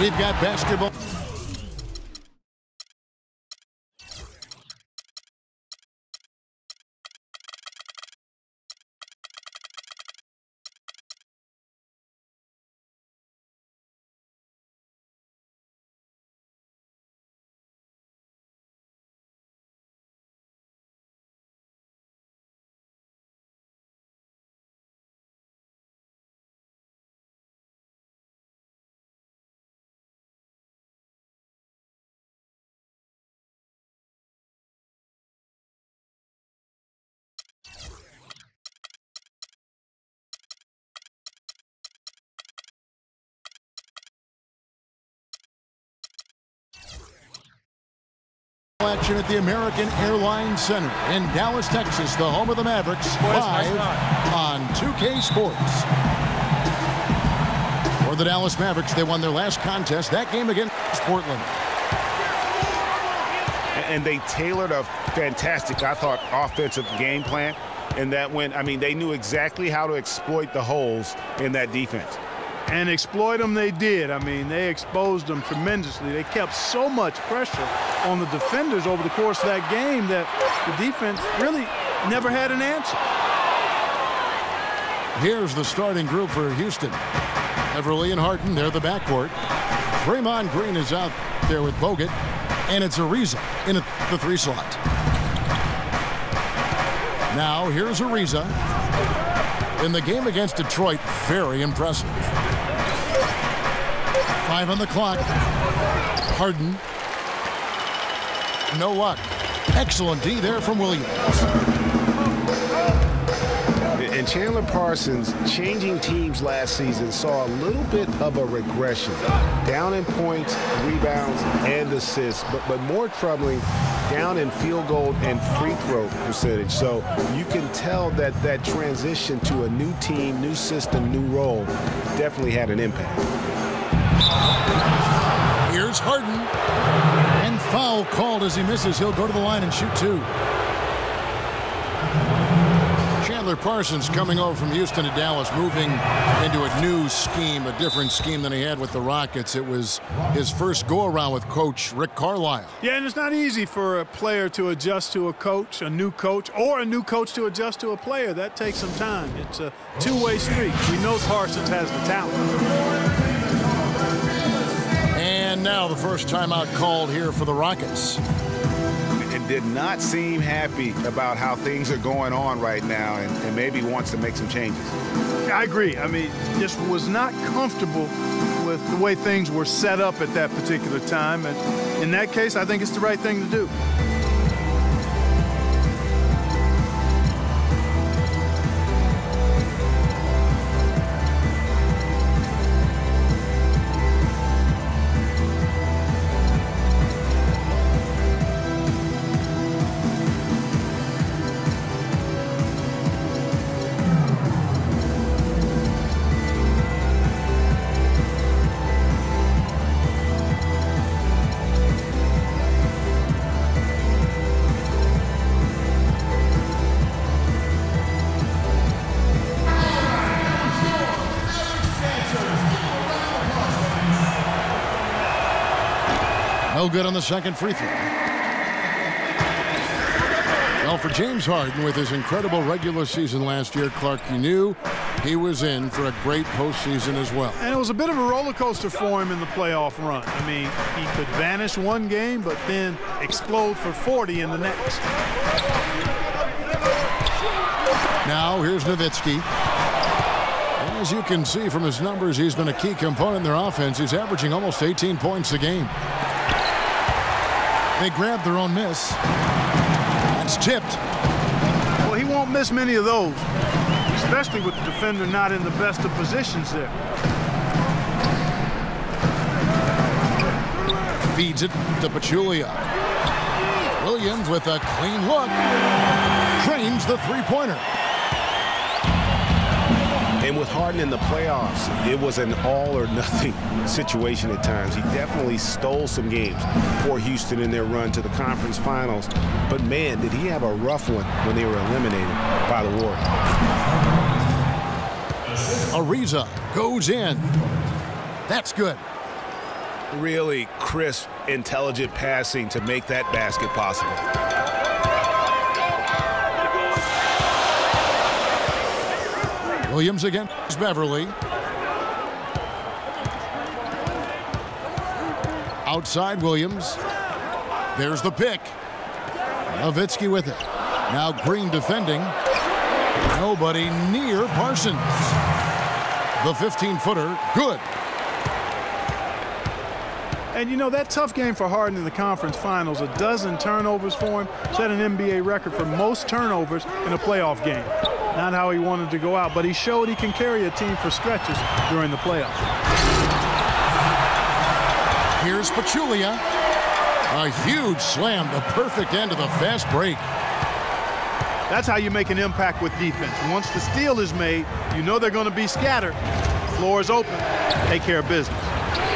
We've got basketball. Action at the American Airlines Center in Dallas, Texas, the home of the Mavericks, live on 2K Sports. For the Dallas Mavericks, they won their last contest, that game against Portland. And they tailored a fantastic, I thought, offensive game plan. And that went, I mean, they knew exactly how to exploit the holes in that defense. And exploit them they did. I mean, they exposed them tremendously. They kept so much pressure on the defenders over the course of that game that the defense really never had an answer. Here's the starting group for Houston. Everly and Harden, they're the backcourt. Draymond Green is out there with Bogut. And it's Ariza in the 3 slot. Now, here's Ariza. In the game against Detroit, very impressive. 5 on the clock. Harden. No luck. Excellent D there from Williams. And Chandler Parsons, changing teams last season, saw a little bit of a regression. Down in points, rebounds, and assists, but more troubling, down in field goal and free throw percentage. So you can tell that that transition to a new team, new system, new role definitely had an impact. Here's Harden. And foul called as he misses. He'll go to the line and shoot 2. Chandler Parsons coming over from Houston to Dallas, moving into a new scheme, a different scheme than he had with the Rockets. It was his first go-around with Coach Rick Carlisle. Yeah, and it's not easy for a player to adjust to a coach, or a new coach to adjust to a player. That takes some time. It's a two-way street. We know Parsons has the talent. And now the first timeout called here for the Rockets. Did not seem happy about how things are going on right now and maybe wants to make some changes. I agree. I mean, just was not comfortable with the way things were set up at that particular time. And in that case, I think it's the right thing to do. No good on the second free throw. Well, for James Harden, with his incredible regular season last year, Clark, you knew he was in for a great postseason as well. And it was a bit of a roller coaster for him in the playoff run. I mean, he could vanish one game, but then explode for 40 in the next. Now, here's Nowitzki. As you can see from his numbers, he's been a key component in their offense. He's averaging almost 18 points a game. They grabbed their own miss. That's tipped. Well, he won't miss many of those, especially with the defender not in the best of positions there. Feeds it to Pachulia. Williams with a clean look. Drains the three-pointer. And with Harden in the playoffs, it was an all-or-nothing situation at times. He definitely stole some games for Houston in their run to the conference finals. But, man, did he have a rough one when they were eliminated by the Warriors. Ariza goes in. That's good. Really crisp, intelligent passing to make that basket possible. Williams against Beverly. Outside Williams. There's the pick. Nowitzki with it. Now Green defending. Nobody near Parsons. The 15-footer, good. And you know, that tough game for Harden in the conference finals, a dozen turnovers for him, set an NBA record for most turnovers in a playoff game. Not how he wanted to go out, but he showed he can carry a team for stretches during the playoffs. Here's Pachulia. A huge slam, the perfect end of the fast break. That's how you make an impact with defense. Once the steal is made, you know they're going to be scattered. The floor is open. Take care of business.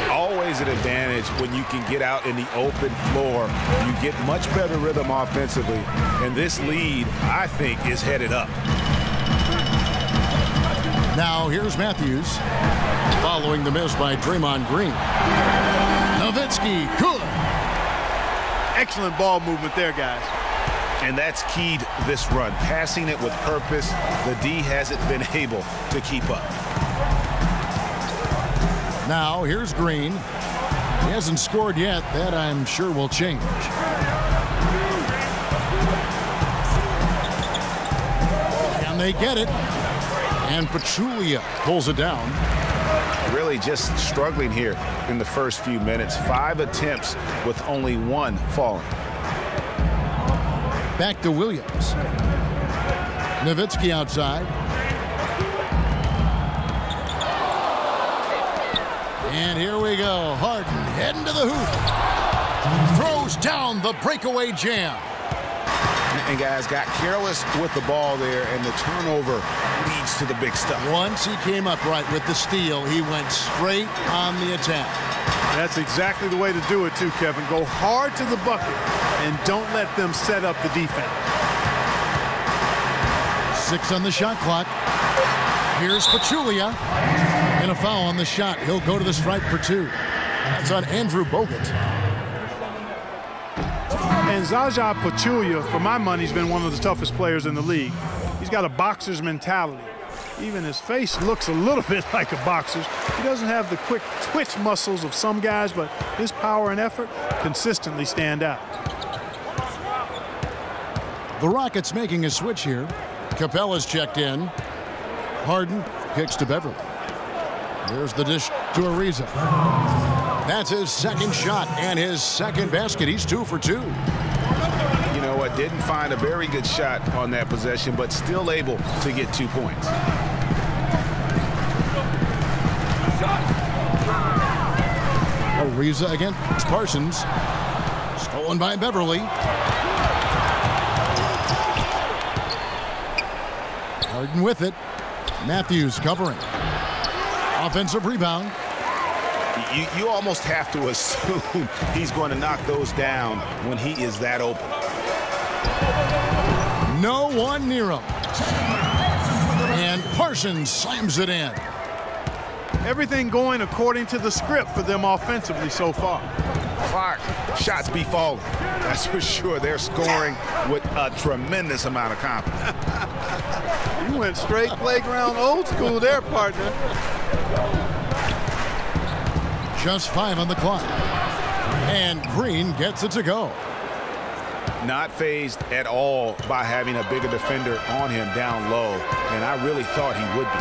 Always an advantage when you can get out in the open floor. You get much better rhythm offensively. And this lead, I think, is headed up. Now here's Matthews. Following the miss by Draymond Green. Nowitzki, good. Excellent ball movement there, guys. And that's keyed this run. Passing it with purpose. The D hasn't been able to keep up. Now here's Green. He hasn't scored yet. That I'm sure will change. And they get it. And Pachulia pulls it down. Really just struggling here in the first few minutes. 5 attempts with only 1 falling. Back to Williams. Nowitzki outside. And here we go. Harden heading to the hoop. Throws down the breakaway jam. And guys got careless with the ball there, and the turnover leads to the big stuff. Once he came up right with the steal, he went straight on the attack. That's exactly the way to do it too, Kevin. Go hard to the bucket and don't let them set up the defense. 6 on the shot clock. Here's Pachulia. And a foul on the shot. He'll go to the stripe for 2. That's on Andrew Bogut. And Zaza Pachulia, for my money, has been one of the toughest players in the league. He's got a boxer's mentality. Even his face looks a little bit like a boxer's. He doesn't have the quick twitch muscles of some guys, but his power and effort consistently stand out. The Rockets making a switch here. Capella's checked in. Harden kicks to Beverly. There's the dish to Ariza. That's his second shot and his second basket. He's 2 for 2. You know what? Didn't find a very good shot on that possession, but still able to get 2 points. Ariza against Parsons. Stolen by Beverly. Harden with it. Matthews covering. Offensive rebound. You almost have to assume he's going to knock those down when he is that open. No one near him. And Parsons slams it in. Everything going according to the script for them offensively so far. Clark, shots be falling. That's for sure. They're scoring with a tremendous amount of confidence. You went straight playground old school there, partner. Just 5 on the clock. And Green gets it to go. Not fazed at all by having a bigger defender on him down low. And I really thought he would be.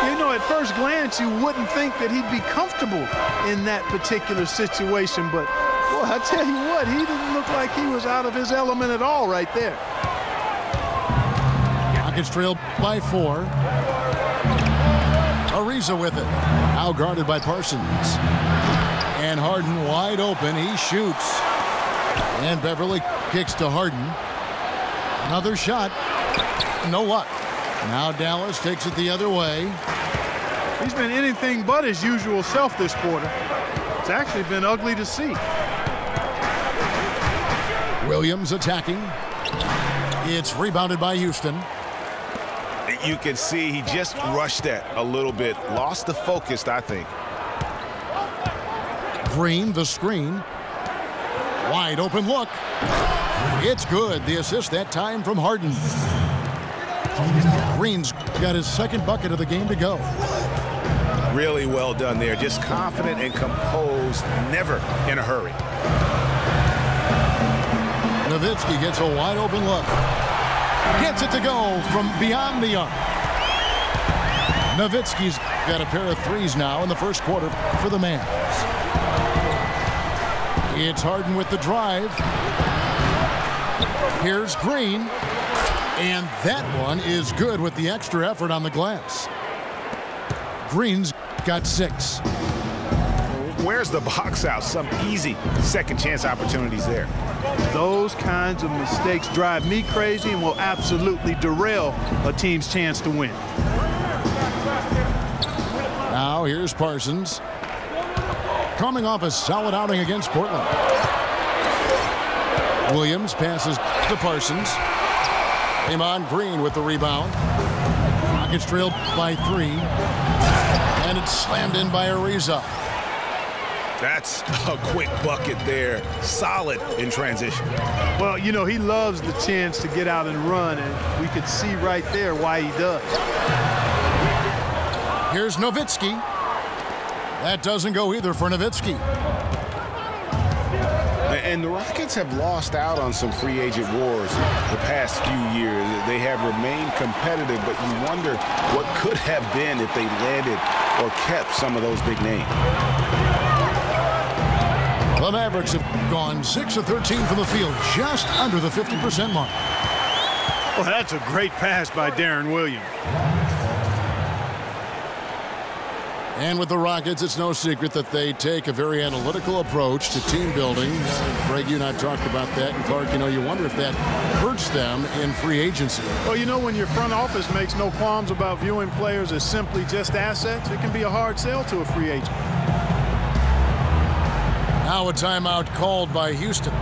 You know, at first glance, you wouldn't think that he'd be comfortable in that particular situation. But, boy, I tell you what, he didn't look like he was out of his element at all right there. Rockets trail by 4. Ariza with it. Now guarded by Parsons. And Harden wide open. He shoots. And Beverly kicks to Harden. Another shot. No luck. Now Dallas takes it the other way. He's been anything but his usual self this quarter. It's actually been ugly to see. Williams attacking. It's rebounded by Houston. You can see he just rushed that a little bit. Lost the focus, I think. Green, the screen. Wide open look. It's good. The assist that time from Harden. Green's got his second bucket of the game to go. Really well done there. Just confident and composed, never in a hurry. Nowitzki gets a wide open look. Gets it to go from beyond the arc. Nowitzki's got a pair of threes now in the first quarter for the Mavs. It's Harden with the drive. Here's Green. And that one is good with the extra effort on the glass. Green's got 6. Where's the box out? Some easy second chance opportunities there. Those kinds of mistakes drive me crazy and will absolutely derail a team's chance to win. Now here's Parsons. Coming off a solid outing against Portland. Williams passes to Parsons. Draymond Green with the rebound. Rockets trailed by 3. And it's slammed in by Ariza. That's a quick bucket there. Solid in transition. Well, you know, he loves the chance to get out and run, and we could see right there why he does. Here's Nowitzki. That doesn't go either for Nowitzki. And the Rockets have lost out on some free agent wars the past few years. They have remained competitive, but you wonder what could have been if they landed or kept some of those big names. The Mavericks have gone 6 of 13 from the field, just under the 50% mark. Well, that's a great pass by Darren Williams. And with the Rockets, it's no secret that they take a very analytical approach to team building. Greg, you and I talked about that. And Clark, you know, you wonder if that hurts them in free agency. Well, you know, when your front office makes no qualms about viewing players as simply just assets, it can be a hard sell to a free agent. Now a timeout called by Houston.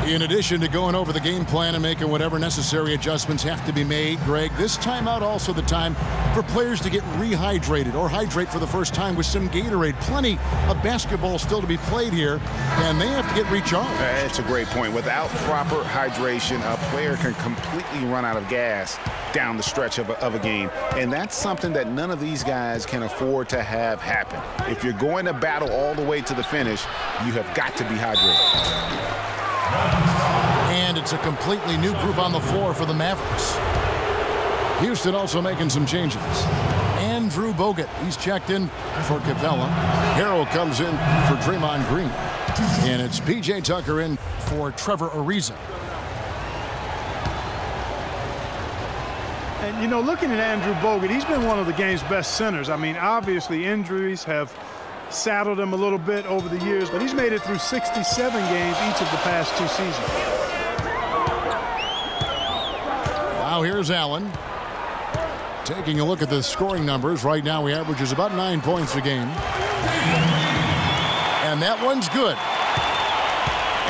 In addition to going over the game plan and making whatever necessary adjustments have to be made, Greg, this timeout also the time for players to get rehydrated or hydrate for the first time with some Gatorade. Plenty of basketball still to be played here, and they have to get recharged. That's a great point. Without proper hydration, a player can completely run out of gas down the stretch of a game, and that's something that none of these guys can afford to have happen. If you're going to battle all the way to the finish, you have got to be hydrated. And it's a completely new group on the floor for the Mavericks. Houston also making some changes. Andrew Bogut, he's checked in for Capella. Harrell comes in for Draymond Green. And it's P.J. Tucker in for Trevor Ariza. And, you know, looking at Andrew Bogut, he's been one of the game's best centers. I mean, obviously injuries have saddled him a little bit over the years, but he's made it through 67 games each of the past 2 seasons. Now here's Allen. Taking a look at the scoring numbers, right now he averages about 9 points a game. And that one's good.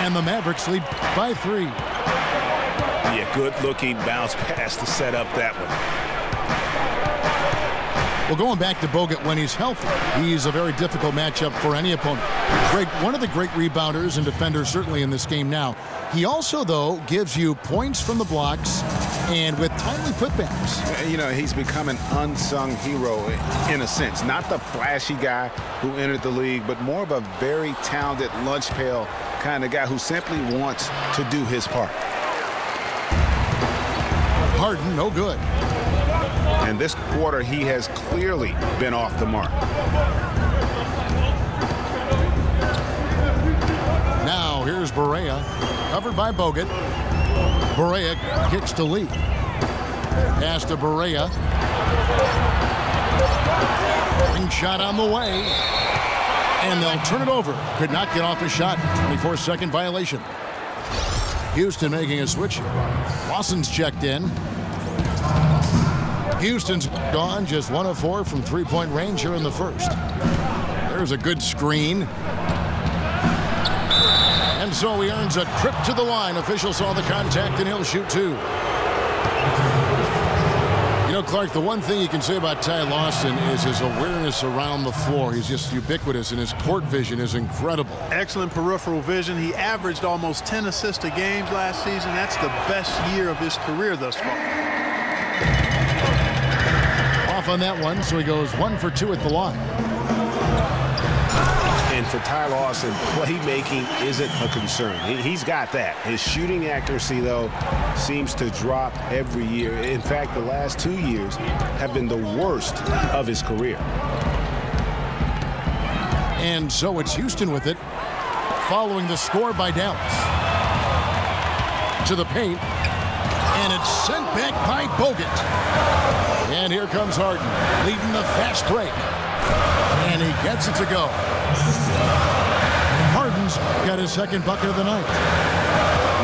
And the Mavericks lead by 3. Yeah, good-looking bounce pass to set up that one. Well, going back to Bogut when he's healthy, he's a very difficult matchup for any opponent. Greg, one of the great rebounders and defenders certainly in this game now. He also, though, gives you points from the blocks and with timely putbacks. You know, he's become an unsung hero in a sense. Not the flashy guy who entered the league, but more of a very talented lunch pail kind of guy who simply wants to do his part. Harden, no good. And this quarter, he has clearly been off the mark. Now, here's Barea, covered by Bogut. Barea kicks to Lee. Pass to Barea. Ring shot on the way. And they'll turn it over. Could not get off his shot. 24-second violation. Houston making a switch here. Lawson's checked in. Houston's gone just 1 of 4 from three-point range here in the first. There's a good screen. And so he earns a trip to the line. Official saw the contact and he'll shoot 2. You know, Clark, the one thing you can say about Ty Lawson is his awareness around the floor. He's just ubiquitous, and his court vision is incredible. Excellent peripheral vision. He averaged almost 10 assists a game last season. That's the best year of his career thus far. Off on that one, so he goes 1 for 2 at the line. And for Ty Lawson, playmaking isn't a concern. He's got that. His shooting accuracy, though, seems to drop every year. In fact, the last 2 years have been the worst of his career. And so it's Houston with it, following the score by Dallas. To the paint, and it's sent back by Bogut. And here comes Harden, leading the fast break. And he gets it to go. Harden's got his second bucket of the night.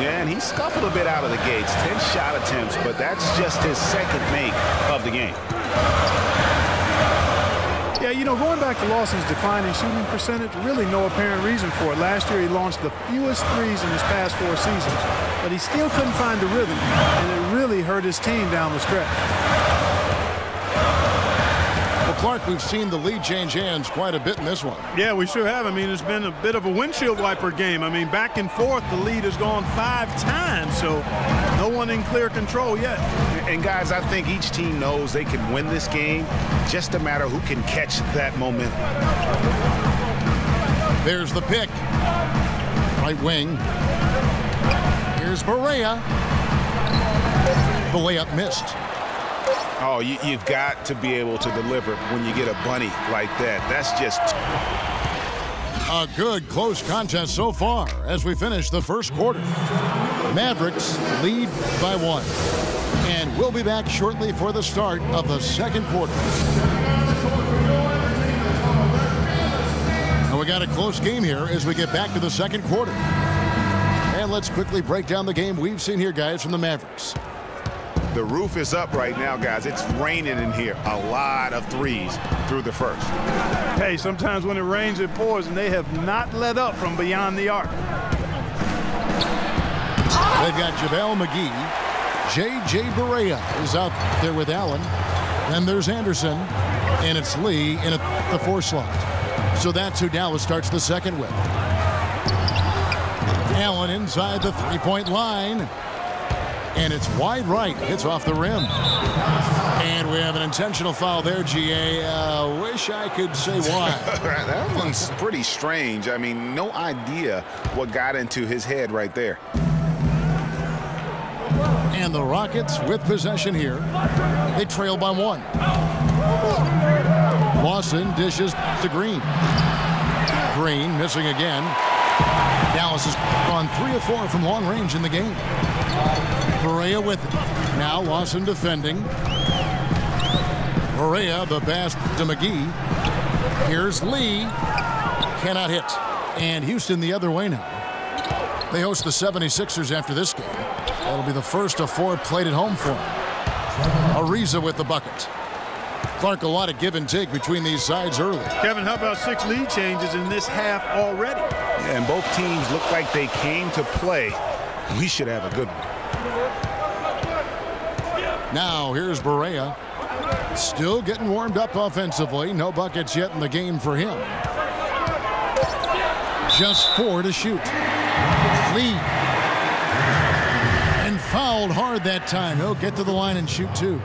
Yeah, and he scuffled a bit out of the gates. 10 shot attempts, but that's just his second make of the game. Yeah, you know, going back to Lawson's declining shooting percentage, really no apparent reason for it. Last year he launched the fewest threes in his past 4 seasons, but he still couldn't find the rhythm, and it really hurt his team down the stretch. Well, Clark, we've seen the lead change hands quite a bit in this one. Yeah, we sure have. I mean, it's been a bit of a windshield wiper game. I mean, back and forth, the lead has gone 5 times, so no one in clear control yet. And, guys, I think each team knows they can win this game, just a matter who can catch that momentum. There's the pick. Right wing. Here's Barea. The layup missed. Oh, you've got to be able to deliver when you get a bunny like that. That's just... A good close contest so far as we finish the first quarter. Mavericks lead by 1. And we'll be back shortly for the start of the second quarter. And we got a close game here as we get back to the second quarter. And let's quickly break down the game we've seen here, guys, from the Mavericks. The roof is up right now, guys. It's raining in here. A lot of threes through the first. Hey, sometimes when it rains, it pours, and they have not let up from beyond the arc. They've got JaVale McGee. J.J. Barea is out there with Allen. Then there's Anderson, and it's Lee in the 4 slot. So that's who Dallas starts the second with. Allen inside the 3-point line. And it's wide right. Hits off the rim. And we have an intentional foul there, G.A. Wish I could say why. That one's pretty strange. I mean, no idea what got into his head right there. And the Rockets with possession here. They trail by 1. Lawson dishes to Green. Green missing again. Dallas has gone 3 of 4 from long range in the game. Barea with it. Now Lawson defending. Barea, the pass to McGee. Here's Lee. Cannot hit. And Houston the other way now. They host the 76ers after this game. That'll be the first of 4 played at home for them. Ariza with the bucket. Clark, a lot of give and take between these sides early. Kevin, how about 6 lead changes in this half already? Yeah, and both teams look like they came to play. We should have a good one. Now here's Barea. Still getting warmed up offensively. No buckets yet in the game for him. Just 4 to shoot. Lee. And fouled hard that time. He'll get to the line and shoot 2.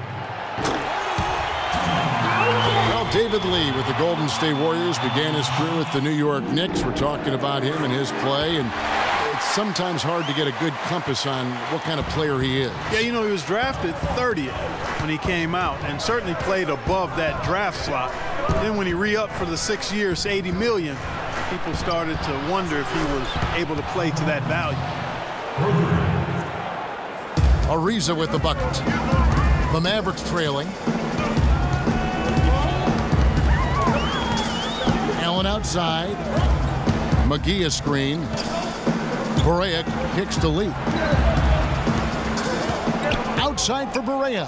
Well, David Lee with the Golden State Warriors began his career with the New York Knicks. We're talking about him and his play, and it's sometimes hard to get a good compass on what kind of player he is. Yeah, you know, he was drafted 30th when he came out and certainly played above that draft slot. Then when he re-upped for the 6 years, $80 million, people started to wonder if he was able to play to that value. Ariza with the bucket. The Mavericks trailing. Allen outside. McGee a screen. Barea kicks to Lee. Outside for Barea.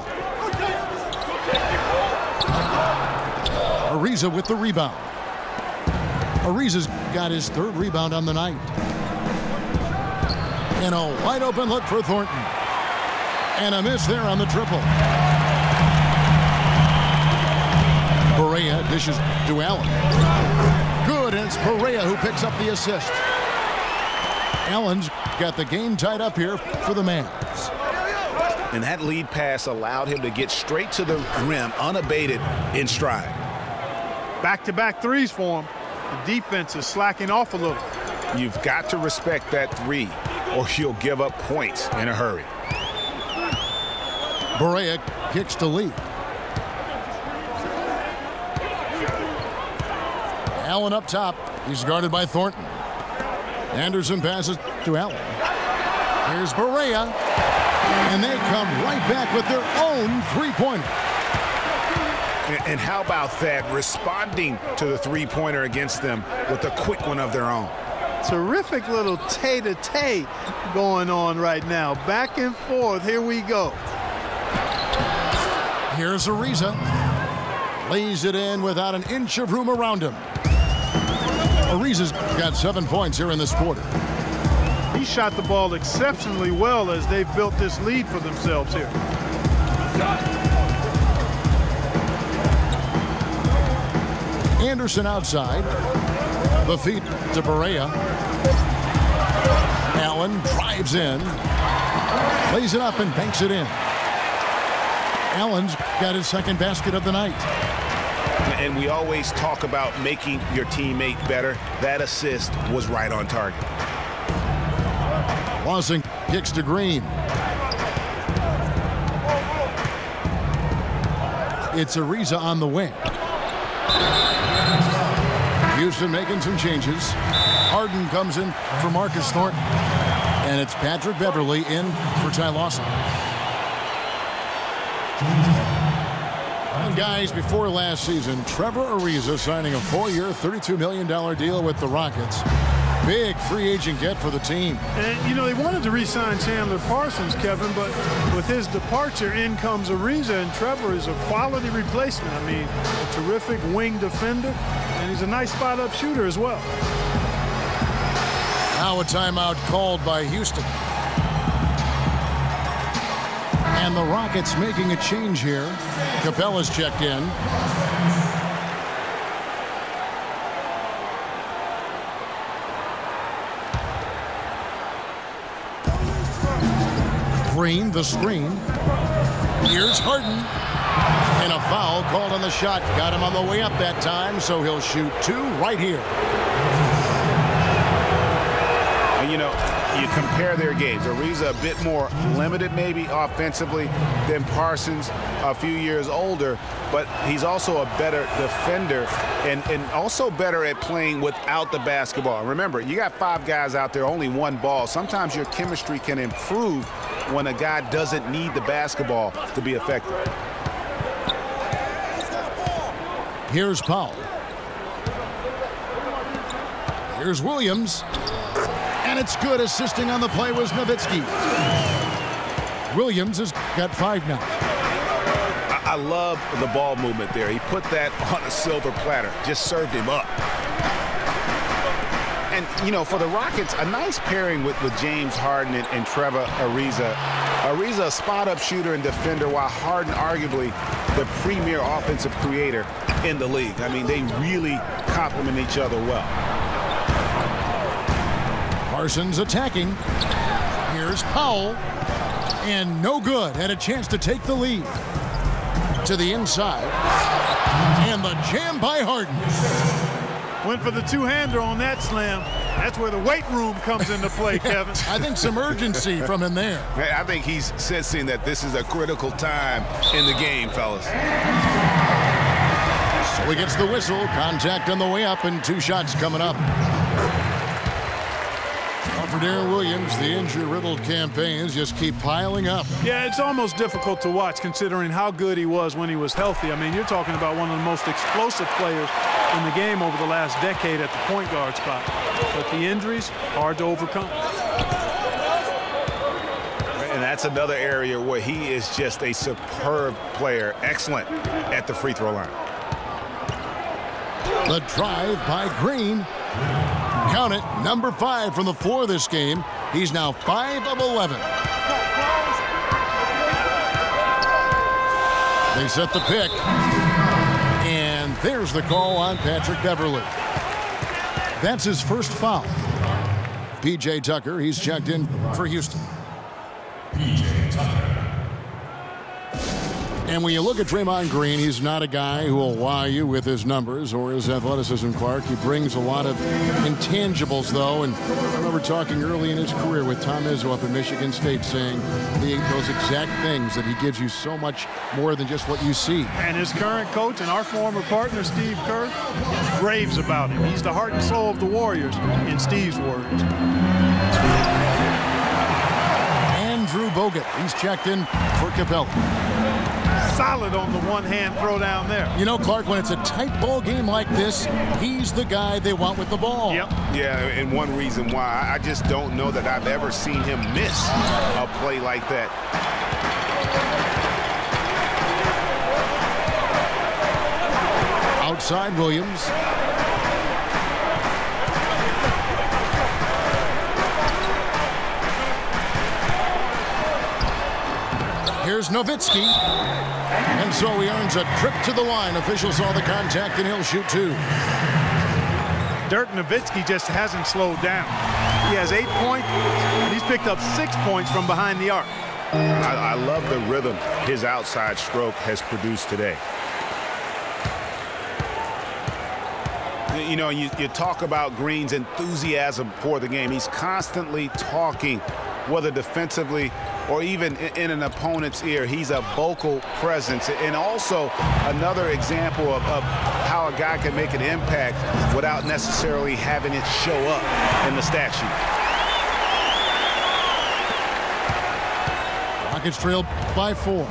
Ariza with the rebound. Ariza's got his 3rd rebound on the night. And a wide open look for Thornton. And a miss there on the triple. Dishes to Allen. Good, and it's Perea who picks up the assist. Allen's got the game tied up here for the Mavs. And that lead pass allowed him to get straight to the rim unabated in stride. Back-to-back threes for him. The defense is slacking off a little. You've got to respect that three, or you'll give up points in a hurry. Perea kicks to lead. Allen up top. He's guarded by Thornton. Anderson passes to Allen. Here's Perea. And they come right back with their own three-pointer. And how about that, responding to the three-pointer against them with a quick one of their own. Terrific little tay-to-tay going on right now. Back and forth. Here we go. Here's Ariza. Lays it in without an inch of room around him. Ariza's got 7 points here in this quarter. He shot the ball exceptionally well as they've built this lead for themselves here. Anderson outside. The feed to Perea. Allen drives in. Lays it up and banks it in. Allen's got his second basket of the night. And we always talk about making your teammate better. That assist was right on target. Lawson kicks to Green. It's Ariza on the wing. Houston making some changes. Harden comes in for Marcus Thornton. And it's Patrick Beverley in for Ty Lawson. And guys, before last season, Trevor Ariza signing a 4-year, $32 million deal with the Rockets. Big free agent get for the team. And, you know, they wanted to re-sign Chandler Parsons, Kevin, but with his departure, in comes Ariza, and Trevor is a quality replacement. I mean, a terrific wing defender, and he's a nice spot-up shooter as well. Now a timeout called by Houston. And the Rockets making a change here. Capella's checked in. Green, the screen. Here's Harden. And a foul called on the shot. Got him on the way up that time, so he'll shoot 2 right here. And, you know, you compare their games. Ariza a bit more limited maybe offensively than Parsons, a few years older, but he's also a better defender and also better at playing without the basketball. Remember, you got 5 guys out there, only 1 ball. Sometimes your chemistry can improve when a guy doesn't need the basketball to be effective. Here's Powell. Here's Williams. And it's good. Assisting on the play was Nowitzki. Williams has got 5 now. I love the ball movement there. He put that on a silver platter, just served him up. And, you know, for the Rockets, a nice pairing with James Harden and Trevor Ariza. Ariza, a spot-up shooter and defender, while Harden arguably the premier offensive creator in the league. I mean, they really complement each other well. Parsons attacking. Here's Powell. And no good. Had a chance to take the lead. To the inside. And the jam by Harden. Went for the two-hander on that slam. That's where the weight room comes into play, Kevin. I think some urgency from him there. I think he's sensing that this is a critical time in the game, fellas. So he gets the whistle. Contact on the way up and 2 shots coming up. For Deron Williams, the injury-riddled campaigns just keep piling up. Yeah, it's almost difficult to watch considering how good he was when he was healthy. I mean, you're talking about one of the most explosive players in the game over the last decade at the point guard spot. But the injuries, hard to overcome. And that's another area where he is just a superb player. Excellent at the free throw line. The drive by Green. Count it, number 5 from the floor this game. He's now 5 of 11. They set the pick. And there's the call on Patrick Beverley. That's his first foul. P.J. Tucker, he's checked in for Houston. P.J. Tucker. And when you look at Draymond Green, he's not a guy who will wow you with his numbers or his athleticism, Clark. He brings a lot of intangibles, though. And I remember talking early in his career with Tom Izzo up at Michigan State saying those exact things, that he gives you so much more than just what you see. And his current coach and our former partner, Steve Kerr, raves about him. He's the heart and soul of the Warriors, in Steve's words. Andrew Bogut, he's checked in for Capella. Solid on the one-hand throw down there. You know, Clark, when it's a tight ball game like this, he's the guy they want with the ball. Yep. Yeah, and one reason why, I just don't know that I've ever seen him miss a play like that. Outside Williams. Here's Nowitzki. And so he earns a trip to the line. Officials saw the contact, and he'll shoot 2. Dirk Nowitzki just hasn't slowed down. He has 8 points, and he's picked up 6 points from behind the arc. I love the rhythm his outside stroke has produced today. You know, you talk about Green's enthusiasm for the game. He's constantly talking, whether defensively or even in an opponent's ear. He's a vocal presence. And also another example of how a guy can make an impact without necessarily having it show up in the stat sheet. Rockets trailed by 4.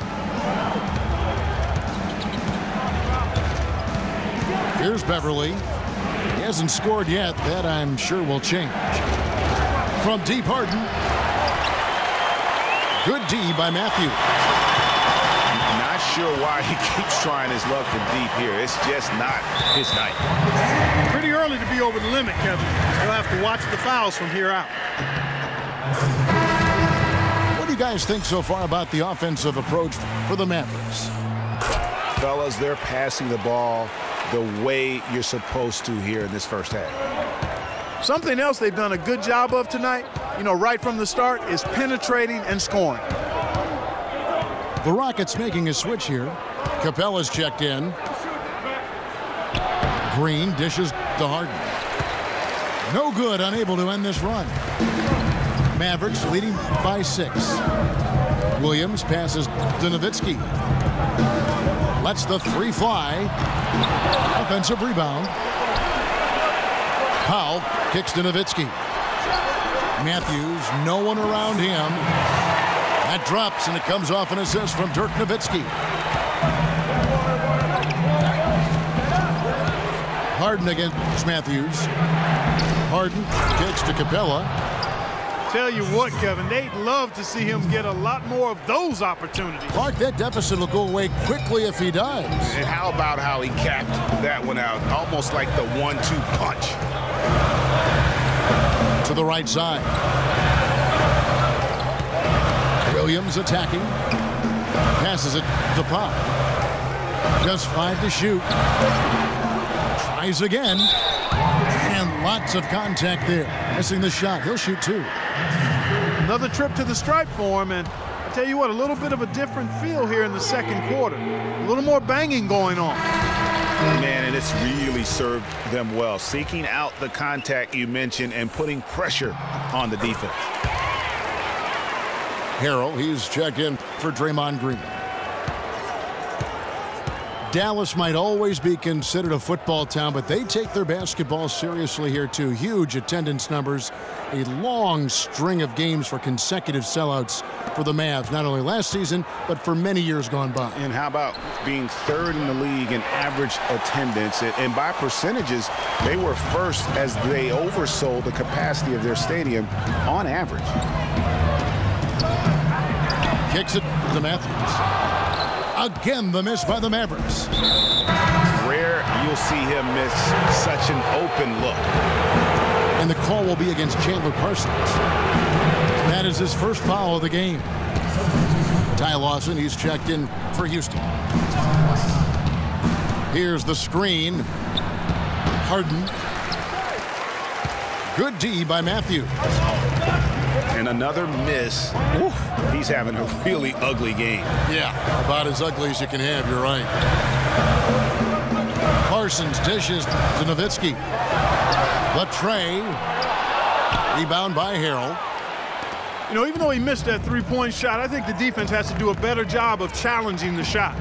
Here's Beverley. He hasn't scored yet. That, I'm sure, will change. From deep, Harden. Good D by Matthews. I'm not sure why he keeps trying his luck from deep here. It's just not his night. Pretty early to be over the limit, Kevin. You'll have to watch the fouls from here out. What do you guys think so far about the offensive approach for the Mavericks? Fellas, they're passing the ball the way you're supposed to here in this first half. Something else they've done a good job of tonight, you know, right from the start, is penetrating and scoring. The Rockets making a switch here. Capella's checked in. Green dishes to Harden. No good, unable to end this run. Mavericks leading by 6. Williams passes to Nowitzki. Lets the 3 fly. Offensive rebound. Powell kicks to Nowitzki. Matthews, no one around him. That drops, and it comes off an assist from Dirk Nowitzki. Harden against Matthews. Harden kicks to Capella. Tell you what, Kevin, they'd love to see him get a lot more of those opportunities. Clark, that deficit will go away quickly if he does. And how about how he capped that one out? Almost like the 1-2 punch. To the right side. Williams attacking. Passes it to Pop. Just 5 to shoot. Tries again. And lots of contact there. Missing the shot. He'll shoot 2. Another trip to the stripe for him, and I tell you what, a little bit of a different feel here in the second quarter. A little more banging going on. Man, and it's really served them well. Seeking out the contact you mentioned and putting pressure on the defense. Harrell, he's checked in for Draymond Green. Dallas might always be considered a football town, but they take their basketball seriously here too. Huge attendance numbers, a long string of games for consecutive sellouts for the Mavs, not only last season, but for many years gone by. And how about being 3rd in the league in average attendance? And by percentages, they were first as they oversold the capacity of their stadium on average. Kicks it to Matthews. Again, the miss by the Mavericks. Rare you'll see him miss such an open look. And the call will be against Chandler Parsons. That is his first foul of the game. Ty Lawson, he's checked in for Houston. Here's the screen. Harden. Good D by Matthews. And another miss. Oof, he's having a really ugly game. Yeah, about as ugly as you can have, you're right. Parsons dishes to Nowitzki. Latray. Rebound by Harrell. You know, even though he missed that three-point shot, I think the defense has to do a better job of challenging the shot.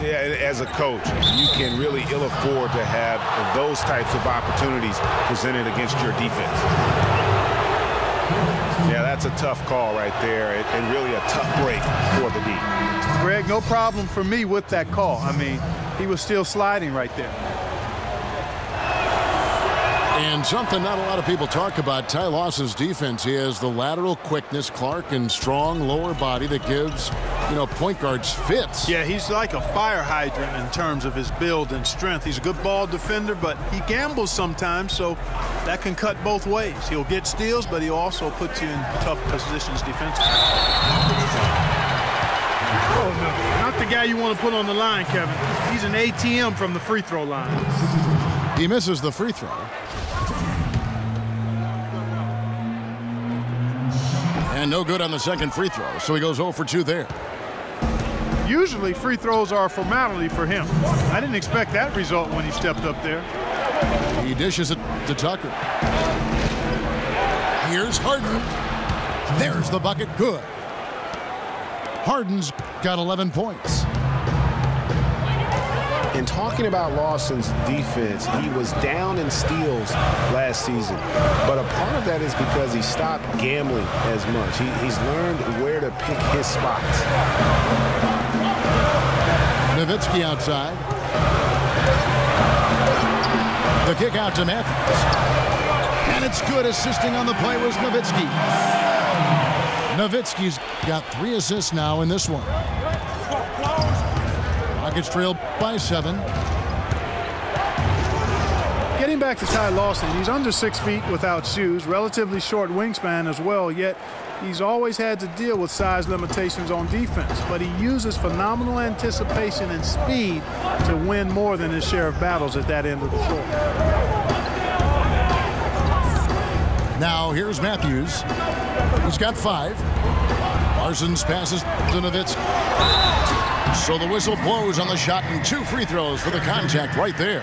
Yeah, as a coach, you can really ill afford to have those types of opportunities presented against your defense. Yeah, that's a tough call right there, and really a tough break for the D. Greg, no problem for me with that call. I mean, he was still sliding right there. And something not a lot of people talk about, Ty Lawson's defense. He has the lateral quickness, Clark, and strong lower body that gives, you know, point guards fits. Yeah, he's like a fire hydrant in terms of his build and strength. He's a good ball defender, but he gambles sometimes, so that can cut both ways. He'll get steals, but he'll also put you in tough positions defensively. Oh, no. Not the guy you want to put on the line, Kevin. He's an ATM from the free throw line. He misses the free throw. And no good on the second free throw, so he goes 0 for 2 there. Usually free throws are a formality for him. I didn't expect that result when he stepped up there. He dishes it to Tucker. Here's Harden. There's the bucket. Good. Harden's got 11 points. In talking about Lawson's defense, he was down in steals last season. But a part of that is because he stopped gambling as much. He's learned where to pick his spots. Nowitzki outside. The kick out to Matthews. And it's good. Assisting on the play was Nowitzki. Nowitzki's got 3 assists now in this one. Rockets trail by 7. Getting back to Ty Lawson, he's under 6 feet without shoes, relatively short wingspan as well, yet he's always had to deal with size limitations on defense. But he uses phenomenal anticipation and speed to win more than his share of battles at that end of the floor. Now here's Matthews. He's got 5. Parsons passes to Nowitzki. So the whistle blows on the shot and 2 free throws for the contact right there.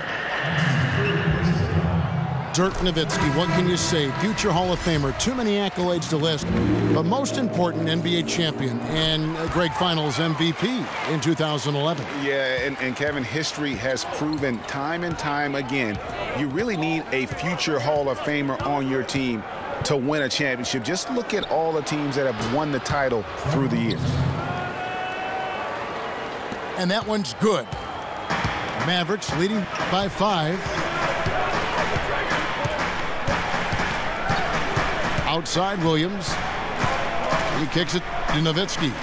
Dirk Nowitzki, what can you say? Future Hall of Famer, too many accolades to list, but most important, NBA champion and Greg Finals MVP in 2011. Yeah, and Kevin, history has proven time and time again, you really need a future Hall of Famer on your team to win a championship. Just look at all the teams that have won the title through the years. And that one's good. Mavericks leading by 5. Outside Williams. He kicks it to Nowitzki.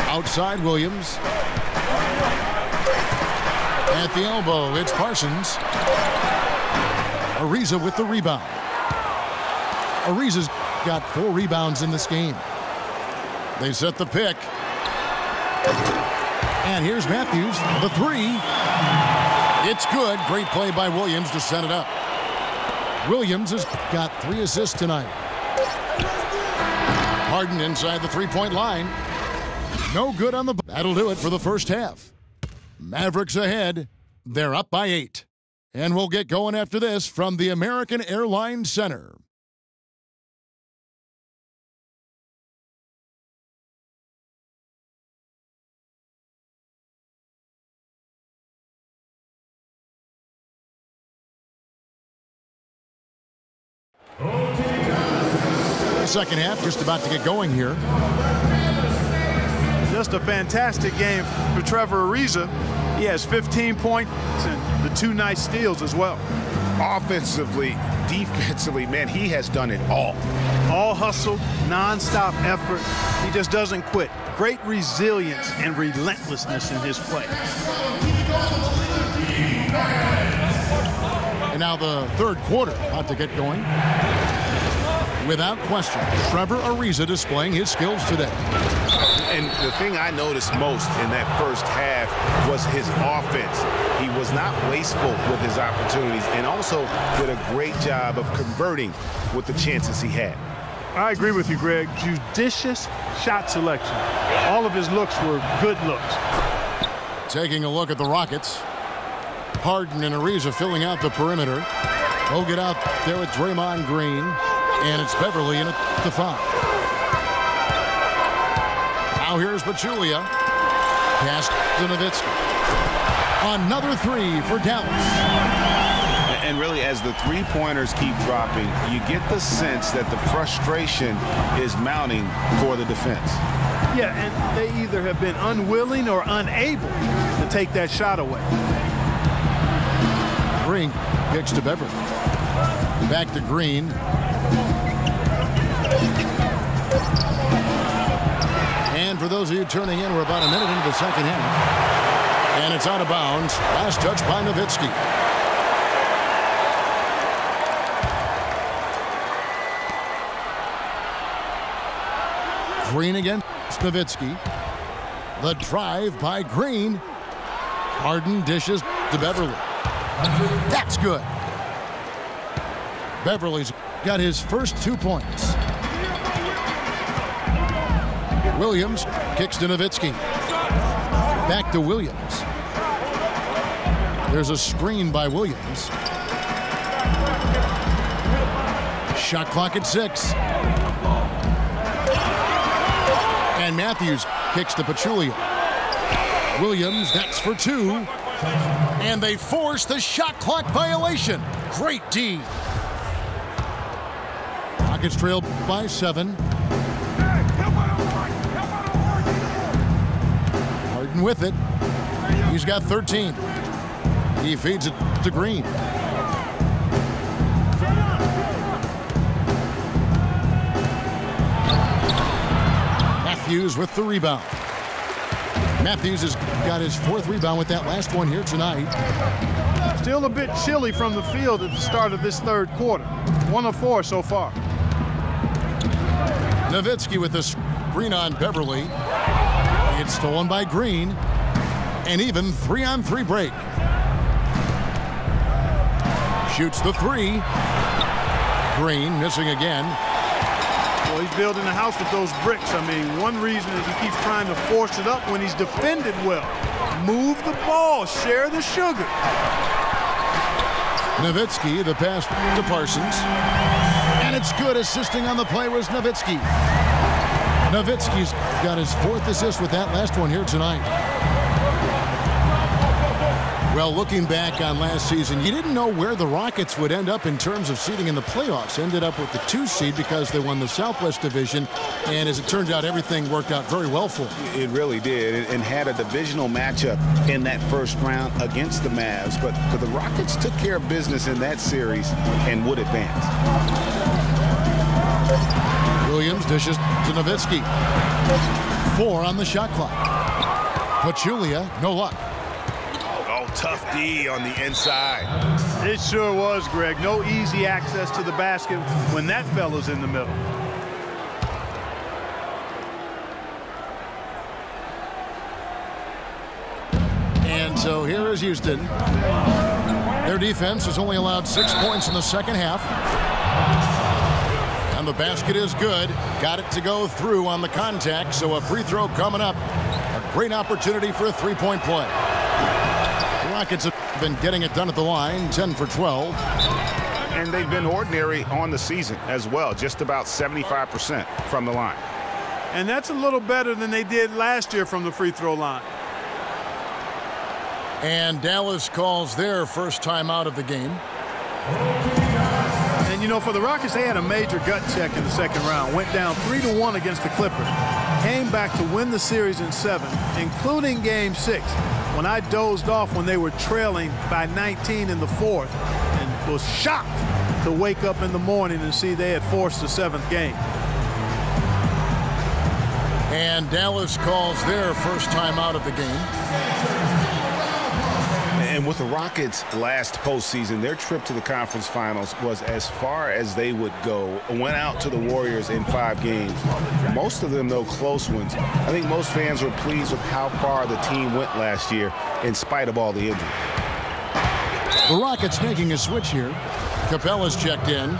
Outside Williams. At the elbow, it's Parsons. Ariza with the rebound. Ariza's got 4 rebounds in this game. They set the pick. And here's Matthews, the 3. It's good. Great play by Williams to set it up. Williams has got 3 assists tonight. Harden inside the 3-point line. No good on the... That'll do it for the first half. Mavericks ahead. They're up by 8. And we'll get going after this from the American Airlines Center. Second half just about to get going here. Just a fantastic game for Trevor Ariza. He has 15 points and the 2 nice steals as well. Offensively, defensively, man, he has done it all. All hustle, non-stop effort. He just doesn't quit. Great resilience and relentlessness in his play. And now the third quarter about to get going. Without question, Trevor Ariza displaying his skills today. And the thing I noticed most in that first half was his offense. He was not wasteful with his opportunities and also did a great job of converting with the chances he had. I agree with you, Greg. Judicious shot selection. All of his looks were good looks. Taking a look at the Rockets. Harden and Ariza filling out the perimeter. They'll get out there with Draymond Green. And it's Beverly in at the 5. Now here's Pachulia. Pass to Nowitzki. Another 3 for Dallas. And really, as the three-pointers keep dropping, you get the sense that the frustration is mounting for the defense. Yeah, and they either have been unwilling or unable to take that shot away. Green kicks to Beverly. Back to Green. And for those of you turning in, we're about a minute into the second half. And it's out of bounds. Last touch by Nowitzki. Green against Nowitzki. The drive by Green. Harden dishes to Beverly. That's good. Beverly's got his first 2 points. Williams kicks to Nowitzki. Back to Williams. There's a screen by Williams. Shot clock at 6. And Matthews kicks to Pachulia. Williams, that's for 2. And they force the shot clock violation. Great D. Rockets trail by 7. Harden with it. He's got 13. He feeds it to Green. Matthews with the rebound. Matthews has got his 4th rebound with that last one here tonight. Still a bit chilly from the field at the start of this third quarter. 1 of 4 so far. Nowitzki with the screen on Beverly. It's stolen by Green. And even 3-on-3 break. Shoots the 3. Green missing again. Well, he's building a house with those bricks. I mean, one reason is he keeps trying to force it up when he's defended well. Move the ball, share the sugar. Nowitzki, the pass to Parsons. And it's good. Assisting on the play was Nowitzki. Nowitzki's got his 4th assist with that last one here tonight. Well, looking back on last season, you didn't know where the Rockets would end up in terms of seeding in the playoffs. Ended up with the 2 seed because they won the Southwest Division. And as it turns out, everything worked out very well for them. It really did, and had a divisional matchup in that first round against the Mavs. But the Rockets took care of business in that series and would advance. Williams dishes to Nowitzki. 4 on the shot clock. Pachulia, no luck. Tough D on the inside. It sure was, Greg. No easy access to the basket when that fella's in the middle. And so here is Houston. Their defense has only allowed 6 points in the second half. And the basket is good. Got it to go through on the contact, so a free throw coming up. A great opportunity for a 3-point play. Rockets have been getting it done at the line, 10 for 12. And they've been ordinary on the season as well, just about 75% from the line. And that's a little better than they did last year from the free throw line. And Dallas calls their first time out of the game. And, you know, for the Rockets, they had a major gut check in the second round. Went down 3-1 against the Clippers. Came back to win the series in 7, including Game 6. When I dozed off when they were trailing by 19 in the 4th and was shocked to wake up in the morning and see they had forced the 7th game. And Dallas calls their first time out of the game. And with the Rockets last postseason, their trip to the conference finals was as far as they would go. Went out to the Warriors in 5 games. Most of them, though, close ones. I think most fans were pleased with how far the team went last year in spite of all the injuries. The Rockets making a switch here. Capella's checked in.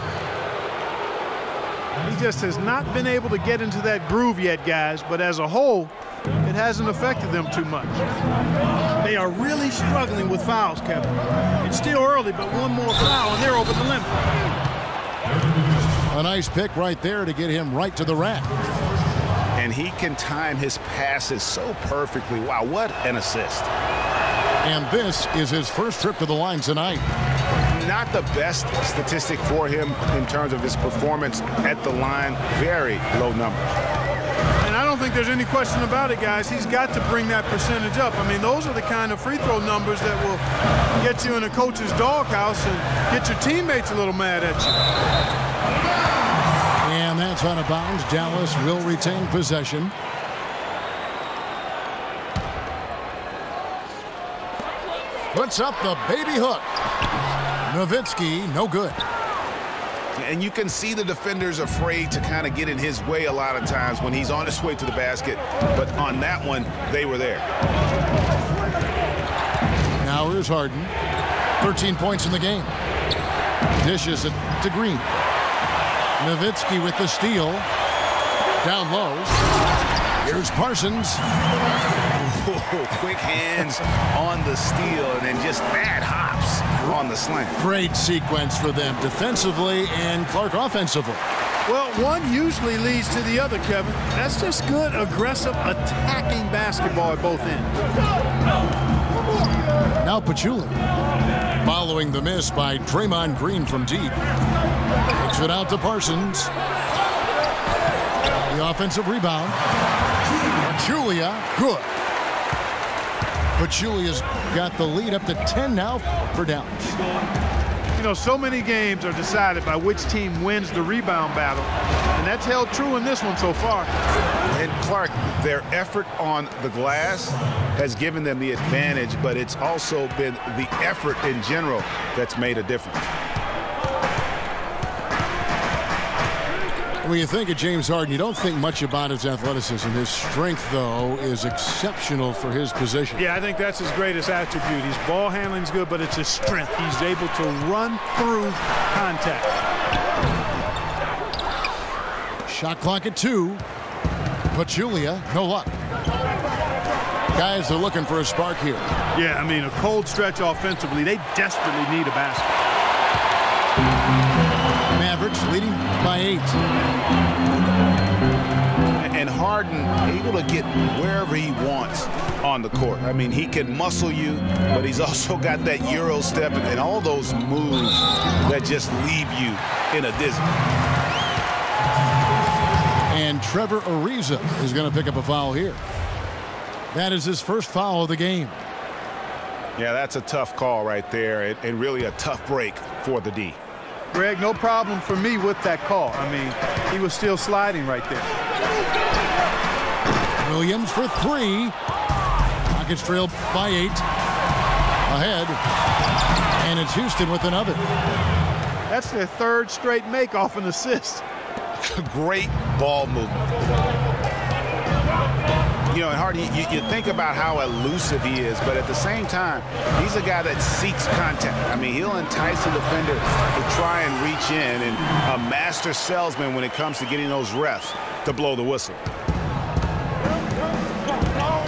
He just has not been able to get into that groove yet, guys, but as a whole, it hasn't affected them too much. They are really struggling with fouls, Kevin. It's still early, but one more foul, and they're over the limit. A nice pick right there to get him right to the rack. And he can time his passes so perfectly. Wow, what an assist. And this is his first trip to the line tonight. Not the best statistic for him in terms of his performance at the line. Very low numbers. And I don't think there's any question about it, guys. He's got to bring that percentage up. I mean, those are the kind of free throw numbers that will get you in a coach's doghouse and get your teammates a little mad at you. And that's out of bounds. Dallas will retain possession. Puts up the baby hook. Nowitzki, no good. And you can see the defenders afraid to kind of get in his way a lot of times when he's on his way to the basket. But on that one, they were there. Now here's Harden. 13 points in the game. Dishes it to Green. Nowitzki with the steal. Down low. Here's Parsons. Quick hands on the steal and then just bad hops on the slant. Great sequence for them defensively and Clark offensively. Well, one usually leads to the other, Kevin. That's just good, aggressive, attacking basketball at both ends. Now Pachulia. Following the miss by Draymond Green from deep. Takes it out to Parsons. The offensive rebound. Pachulia, good. Pachulia's got the lead up to 10 now for Dallas. You know, so many games are decided by which team wins the rebound battle, and that's held true in this one so far. And Clark, their effort on the glass has given them the advantage, but it's also been the effort in general that's made a difference. When you think of James Harden, you don't think much about his athleticism. His strength, though, is exceptional for his position. Yeah, I think that's his greatest attribute. His ball handling's good, but it's his strength. He's able to run through contact. Shot clock at 2. Pachulia, no luck. Guys are looking for a spark here. Yeah, I mean, a cold stretch offensively. They desperately need a basket. Mavericks leading by 8. And Harden able to get wherever he wants on the court. I mean, he can muscle you, but he's also got that Euro step and all those moves that just leave you in a dizzy. And Trevor Ariza is going to pick up a foul here. That is his first foul of the game. Yeah, that's a tough call right there, and really a tough break for the D. Greg, no problem for me with that call. I mean, he was still sliding right there. Williams for 3. Rockets trail by 8. Ahead. And it's Houston with another. That's their third straight make off an assist. Great ball movement. You know, and Hardy, you think about how elusive he is, but at the same time, he's a guy that seeks contact. I mean, he'll entice the defender to try and reach in, and a master salesman when it comes to getting those refs to blow the whistle.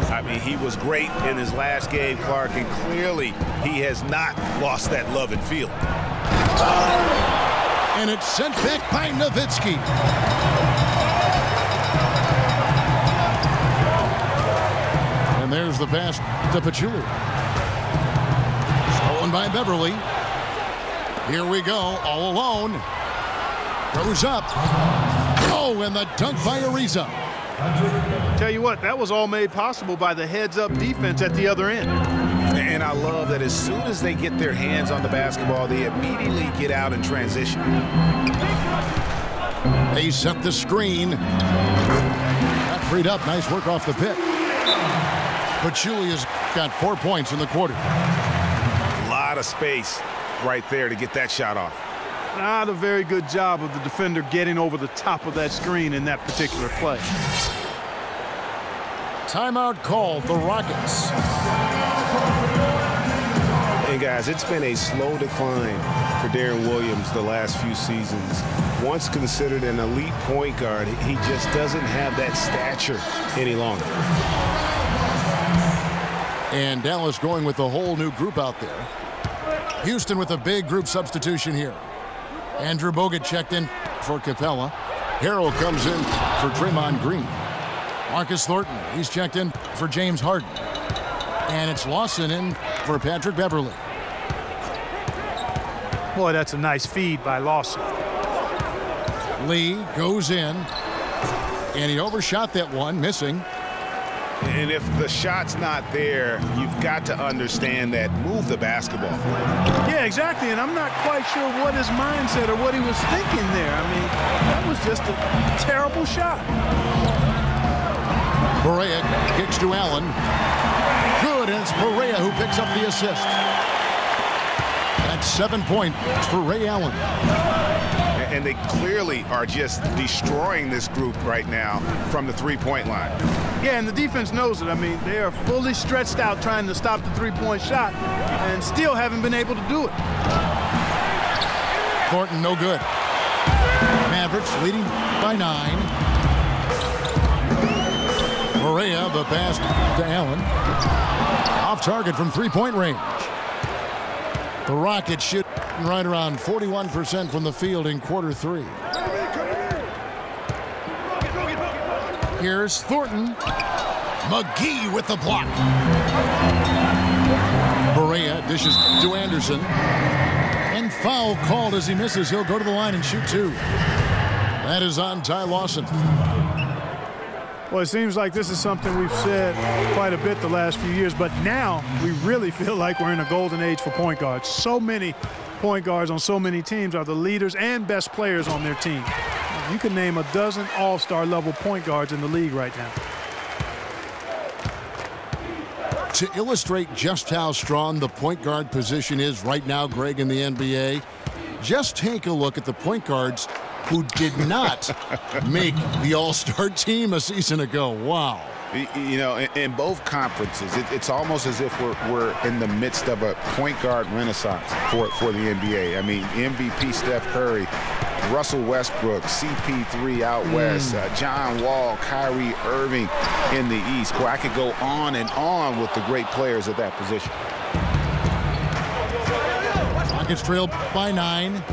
I mean, he was great in his last game, Clark, and clearly he has not lost that love and feel. And it's sent back by Nowitzki. And there's the pass to Pachulia. Stolen by Beverly. Here we go, all alone. Goes up. Oh, and the dunk by Ariza. Tell you what, that was all made possible by the heads-up defense at the other end. And I love that as soon as they get their hands on the basketball, they immediately get out and transition. They set the screen. Got freed up. Nice work off the pick. Pachulia's got 4 points in the quarter. lot of space right there to get that shot off. Not a very good job of the defender getting over the top of that screen in that particular play. Timeout called, the Rockets. And guys, it's been a slow decline for Deron Williams the last few seasons. Once considered an elite point guard, he just doesn't have that stature any longer. And Dallas going with a whole new group out there. Houston with a big group substitution here. Andrew Bogut checked in for Capella. Harrell comes in for Draymond Green. Marcus Thornton, he's checked in for James Harden. And it's Lawson in for Patrick Beverley. Boy, that's a nice feed by Lawson. Lee goes in, and he overshot that one, missing. And if the shot's not there, you've got to understand that. Move the basketball. Yeah, exactly, and I'm not quite sure what his mindset or what he was thinking there. I mean, that was just a terrible shot. Barea kicks to Allen. Good, and it's Barea who picks up the assist. That's 7 points for Ray Allen. And they clearly are just destroying this group right now from the three-point line. Yeah, and the defense knows it. I mean, they are fully stretched out trying to stop the three-point shot and still haven't been able to do it. Thornton, no good. Mavericks leading by 9. Barea, the pass to Allen. Off target from three-point range. The Rockets shoot right around 41% from the field in quarter 3. Here's Thornton. McGee with the block. Barea dishes to Anderson. And foul called as he misses. He'll go to the line and shoot 2. That is on Ty Lawson. Well, it seems like this is something we've said quite a bit the last few years, but now we really feel like we're in a golden age for point guards. So many point guards on so many teams are the leaders and best players on their team. You can name a dozen all-star level point guards in the league right now. To illustrate just how strong the point guard position is right now, Greg, in the NBA, just take a look at the point guards who did not make the All-Star team a season ago. Wow. You know, in both conferences, it's almost as if we're in the midst of a point guard renaissance for the NBA. I mean, MVP Steph Curry, Russell Westbrook, CP3 out west, John Wall, Kyrie Irving in the East. Boy, I could go on and on with the great players at that position. Rockets trail by 9.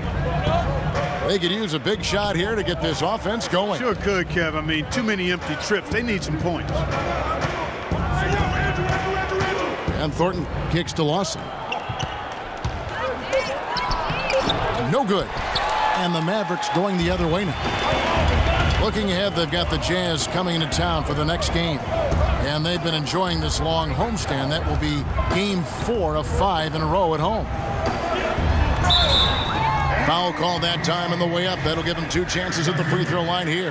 They could use a big shot here to get this offense going. Sure could, Kev. I mean, too many empty trips. They need some points. And Thornton kicks to Lawson. No good. And the Mavericks going the other way now. Looking ahead, they've got the Jazz coming into town for the next game. And they've been enjoying this long homestand. That will be game 4 of 5 in a row at home. Foul call that time on the way up. That'll give him 2 chances at the free throw line here.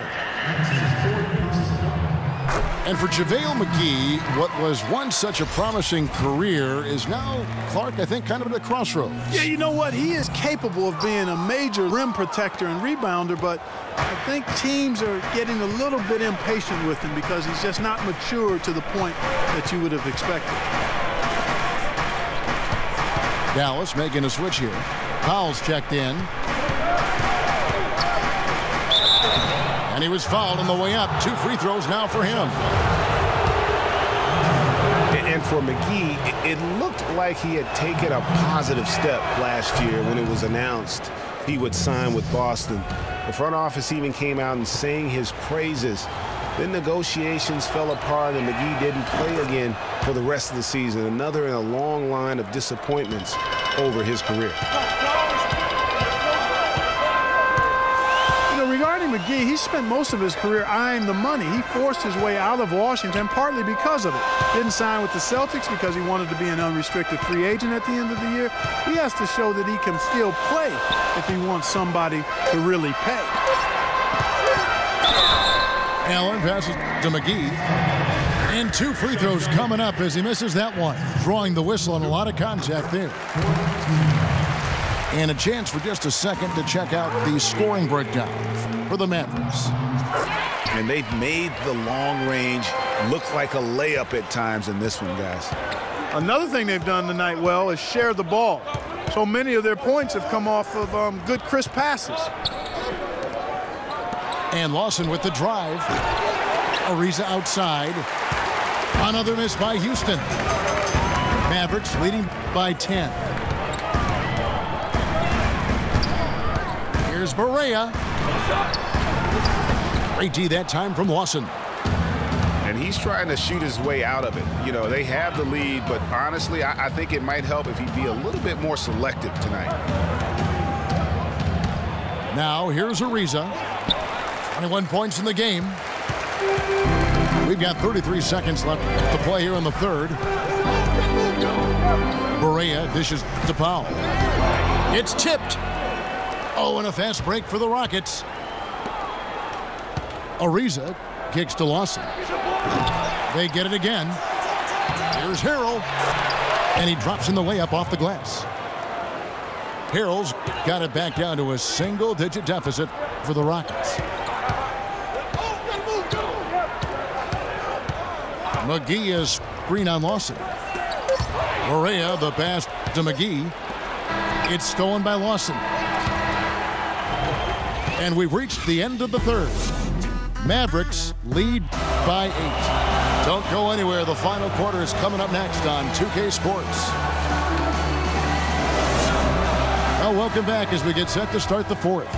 And for JaVale McGee, what was once such a promising career is now, Clark, I think, kind of at a crossroads. Yeah, you know what? He is capable of being a major rim protector and rebounder, but I think teams are getting a little bit impatient with him because he's just not mature to the point that you would have expected. Dallas making a switch here. Powell's checked in. And he was fouled on the way up. 2 free throws now for him. And for McGee, it looked like he had taken a positive step last year when it was announced he would sign with Boston. The front office even came out and sang his praises. Then negotiations fell apart and McGee didn't play again for the rest of the season. Another in a long line of disappointments over his career. Regarding McGee, he spent most of his career eyeing the money. He forced his way out of Washington partly because of it. Didn't sign with the Celtics because he wanted to be an unrestricted free agent at the end of the year. He has to show that he can still play if he wants somebody to really pay. Allen passes to McGee. And 2 free throws coming up as he misses that one. Drawing the whistle and a lot of contact there. And a chance for just a second to check out the scoring breakdown for the Mavericks. And they've made the long range look like a layup at times in this one, guys. Another thing they've done tonight well is share the ball. So many of their points have come off of good, crisp passes. And Lawson with the drive. Ariza outside. Another miss by Houston. Mavericks leading by 10. Here's Barea. Great D that time from Lawson. And he's trying to shoot his way out of it. You know, they have the lead, but honestly, I think it might help if he'd be a little bit more selective tonight. Now, here's Ariza. 21 points in the game. We've got 33 seconds left to play here in the third. Barea dishes to Powell. It's tipped. Oh, and a fast break for the Rockets. Ariza kicks to Lawson. They get it again. Here's Harrell. And he drops in the layup off the glass. Harrell's got it back down to a single-digit deficit for the Rockets. McGee is screen on Lawson. Barea, the pass to McGee. It's stolen by Lawson. And we've reached the end of the third. Mavericks lead by 8. Don't go anywhere. The final quarter is coming up next on 2K Sports. Well, welcome back as we get set to start the fourth.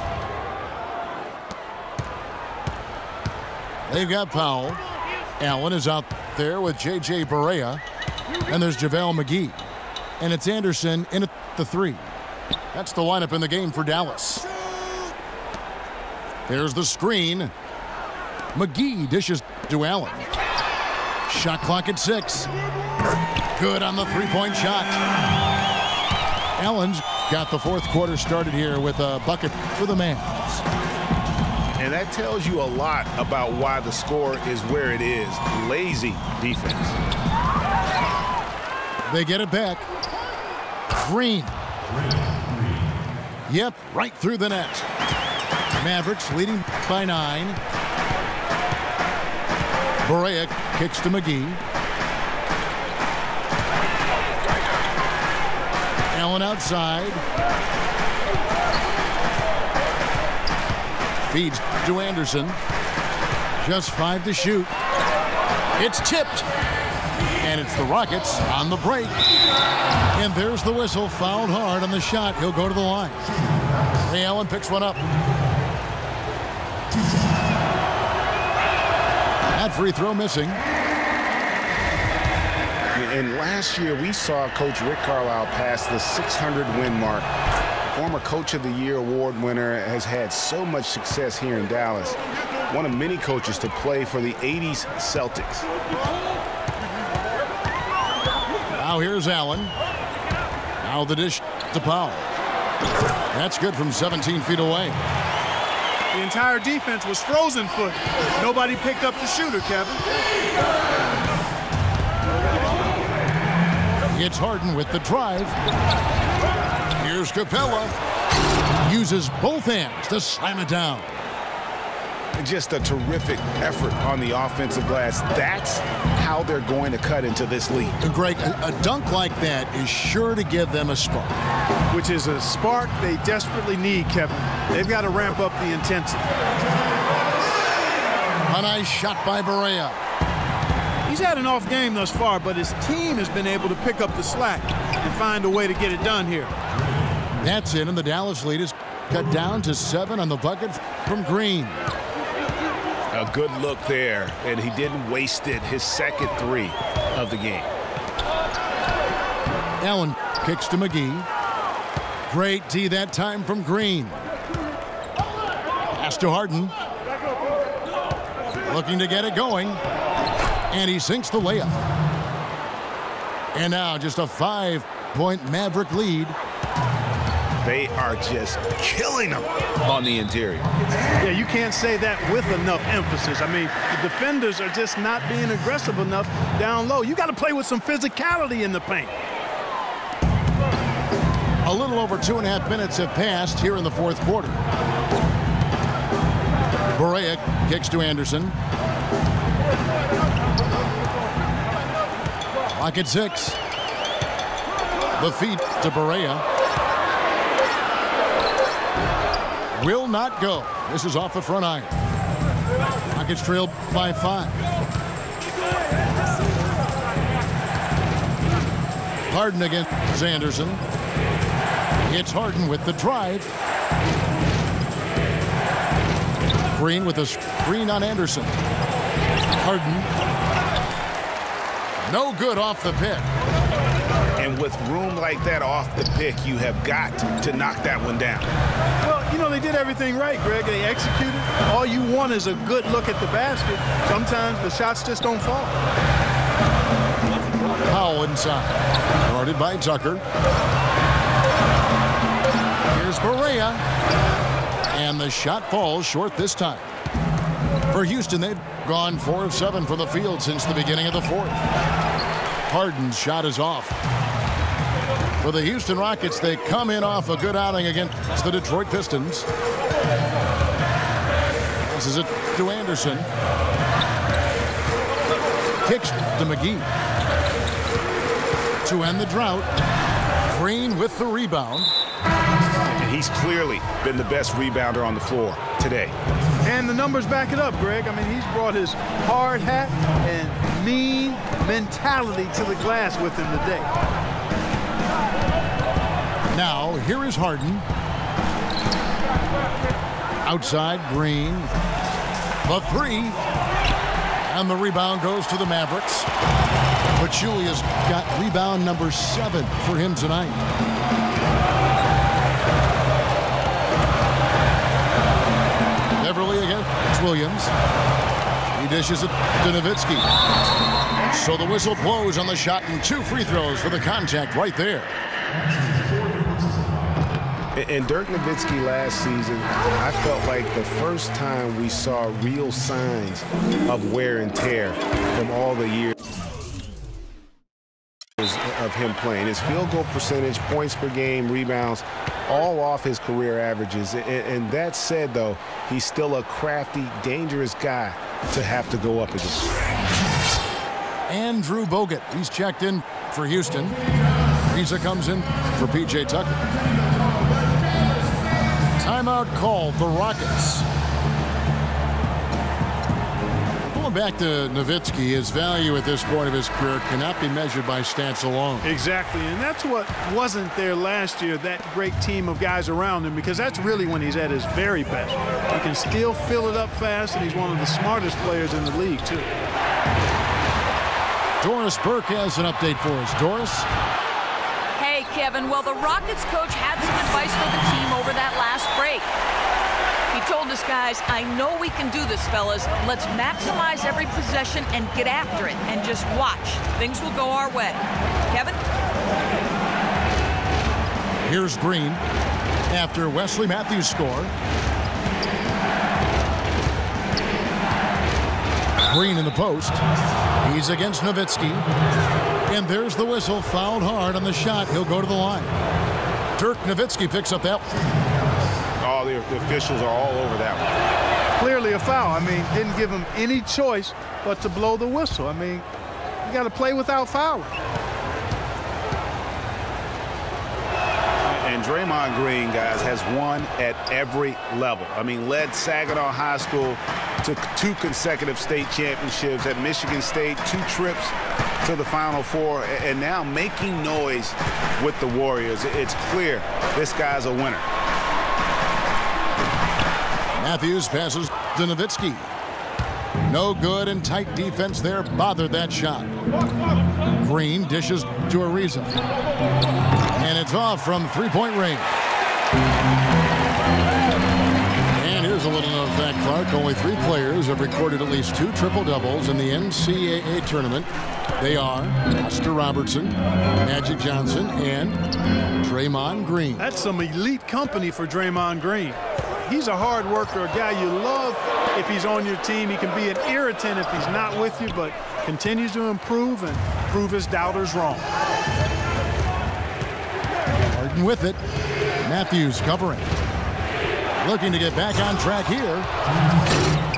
They've got Powell. Allen is out there with J.J. Barea. And there's JaVale McGee. And it's Anderson in at the 3. That's the lineup in the game for Dallas. There's the screen. McGee dishes to Allen. Shot clock at 6. Good on the three-point shot. Allen's got the fourth quarter started here with a bucket for the Mavs. And that tells you a lot about why the score is where it is. Lazy defense. They get it back. Green. Yep, right through the net. Mavericks leading by 9. Barea kicks to McGee. Allen outside. Feeds to Anderson. Just 5 to shoot. It's tipped. And it's the Rockets on the break. And there's the whistle. Fouled hard on the shot. He'll go to the line. Ray Allen picks one up. That free throw missing. And last year we saw Coach Rick Carlisle pass the 600-win mark. Former Coach of the Year award winner, has had so much success here in Dallas. One of many coaches to play for the 80s Celtics. Now here's Allen. Now the dish to Powell. That's good from 17 feet away. The entire defense was frozen foot. Nobody picked up the shooter, Kevin. It's Harden with the drive. Here's Capella. Uses both hands to slam it down. Just a terrific effort on the offensive glass. That's how they're going to cut into this lead. Greg, a dunk like that is sure to give them a spark. Which is a spark they desperately need, Kevin. They've got to ramp up the intensity. A nice shot by Barea. He's had an off game thus far, but his team has been able to pick up the slack and find a way to get it done here. That's it, and the Dallas lead is cut down to 7 on the bucket from Green. A good look there, and he didn't waste it. His second 3 of the game. Allen kicks to McGee. Great D that time from Green. Pass to Harden. Looking to get it going. And he sinks the layup. And now just a 5-point Maverick lead. They are just killing them on the interior. Yeah, you can't say that with enough emphasis. I mean, the defenders are just not being aggressive enough down low. You got to play with some physicality in the paint. A little over 2.5 minutes have passed here in the fourth quarter. Barea kicks to Anderson. Clock at 6. The feed to Barea. Will not go. This is off the front iron. Rockets trailed by 5. Harden against Anderson. It's Harden with the drive. Green with a screen on Anderson. Harden. No good off the pick. And with room like that off the pick, you have got to knock that one down. Well, you know, they did everything right, Greg. They executed. All you want is a good look at the basket. Sometimes the shots just don't fall. Powell inside. Guarded by Tucker. Here's Barea. And the shot falls short this time. For Houston, they've gone 4 of 7 from the field since the beginning of the fourth. Harden's shot is off. For the Houston Rockets, they come in off a good outing against the Detroit Pistons. This is it to Anderson. Kicks to McGee. To end the drought, Green with the rebound. And he's clearly been the best rebounder on the floor today. And the numbers back it up, Greg. I mean, he's brought his hard hat and mean mentality to the glass with him today. Now, here is Harden. Outside, Green. The 3. And the rebound goes to the Mavericks. Pachulia's got rebound number 7 for him tonight. Beverly against Williams. He dishes it to Nowitzki. So the whistle blows on the shot and 2 free throws for the contact right there. And Dirk Nowitzki last season, I felt like the first time we saw real signs of wear and tear from all the years of him playing. His field goal percentage, points per game, rebounds, all off his career averages. And that said, though, he's still a crafty, dangerous guy to have to go up against. Andrew Bogut, he's checked in for Houston. Visa comes in for P.J. Tucker. Timeout called the Rockets. Going back to Nowitzki, his value at this point of his career cannot be measured by stats alone. Exactly, and that's what wasn't there last year, that great team of guys around him, because that's really when he's at his very best. He can still fill it up fast, and he's one of the smartest players in the league, too. Doris Burke has an update for us. Doris? Hey, Kevin. Well, the Rockets coach had some advice for the team over that last break. He told us, guys, I know we can do this, fellas. Let's maximize every possession and get after it and just watch. Things will go our way. Kevin? Here's Green after Wesley Matthews' score. Green in the post. He's against Nowitzki. And there's the whistle, fouled hard on the shot. He'll go to the line. Dirk Nowitzki picks up that one. Oh, the officials are all over that one. Clearly a foul. I mean, didn't give him any choice but to blow the whistle. I mean, you got to play without fouling. And Draymond Green, guys, has won at every level. I mean, led Saginaw High School to 2 consecutive state championships at Michigan State, 2 trips to the Final Four, and now making noise with the Warriors. It's clear this guy's a winner. Matthews passes to Nowitzki. No good, and tight defense there bothered that shot. Green dishes to Ariza. And it's off from 3-point range. And here's a little known fact, Clark, only 3 players have recorded at least 2 triple-doubles in the NCAA tournament. They are Oscar Robertson, Magic Johnson, and Draymond Green. That's some elite company for Draymond Green. He's a hard worker, a guy you love if he's on your team. He can be an irritant if he's not with you, but continues to improve and prove his doubters wrong. Harden with it. Matthews covering. Looking to get back on track here.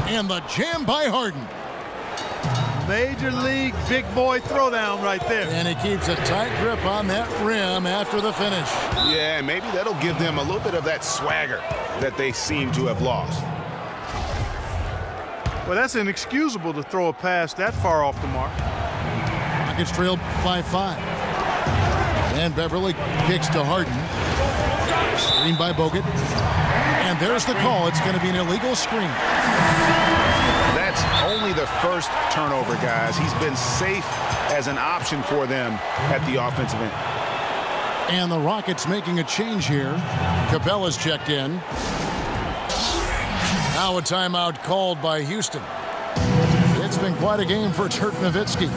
And the jam by Harden. Major league big boy throwdown right there. And he keeps a tight grip on that rim after the finish. Yeah, maybe that'll give them a little bit of that swagger that they seem to have lost. Well, that's inexcusable to throw a pass that far off the mark. Rockets trailed by 5. And Beverly kicks to Harden. Screen by Bogut. And there's the call. It's going to be an illegal screen. That's only the first turnover, guys. He's been safe as an option for them at the offensive end. And the Rockets making a change here. Capella's checked in. Now a timeout called by Houston. It's been quite a game for Dirk Nowitzki.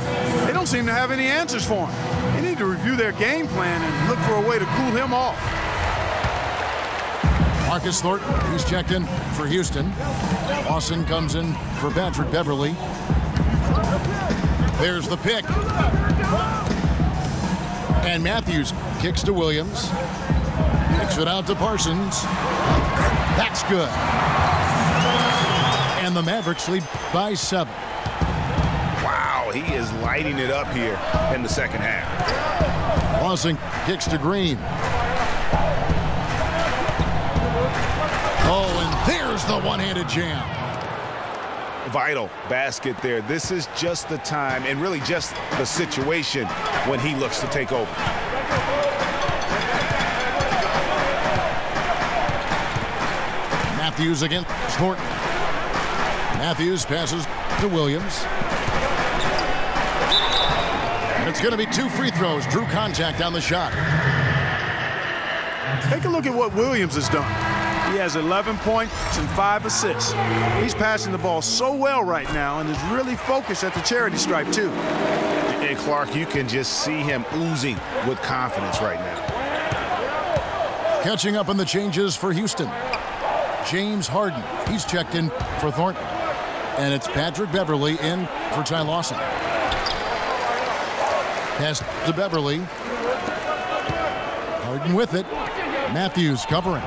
They don't seem to have any answers for him. They need to review their game plan and look for a way to cool him off. Marcus Thornton, he's checked in for Houston. Lawson comes in for Patrick Beverly. There's the pick. And Matthews kicks to Williams. Kicks it out to Parsons. That's good. And the Mavericks lead by 7. Wow, he is lighting it up here in the second half. Lawson kicks to Green. Oh, and there's the one-handed jam. Vital basket there. This is just the time and really just the situation when he looks to take over. Matthews against Thornton. Matthews passes to Williams. And it's going to be 2 free throws. Drew contact on the shot. Take a look at what Williams has done. He has 11 points and 5 assists. He's passing the ball so well right now and is really focused at the charity stripe, too. And Clark, you can just see him oozing with confidence right now. Catching up on the changes for Houston. James Harden, he's checked in for Thornton. And it's Patrick Beverly in for Ty Lawson. Pass to Beverly. Harden with it. Matthews covering.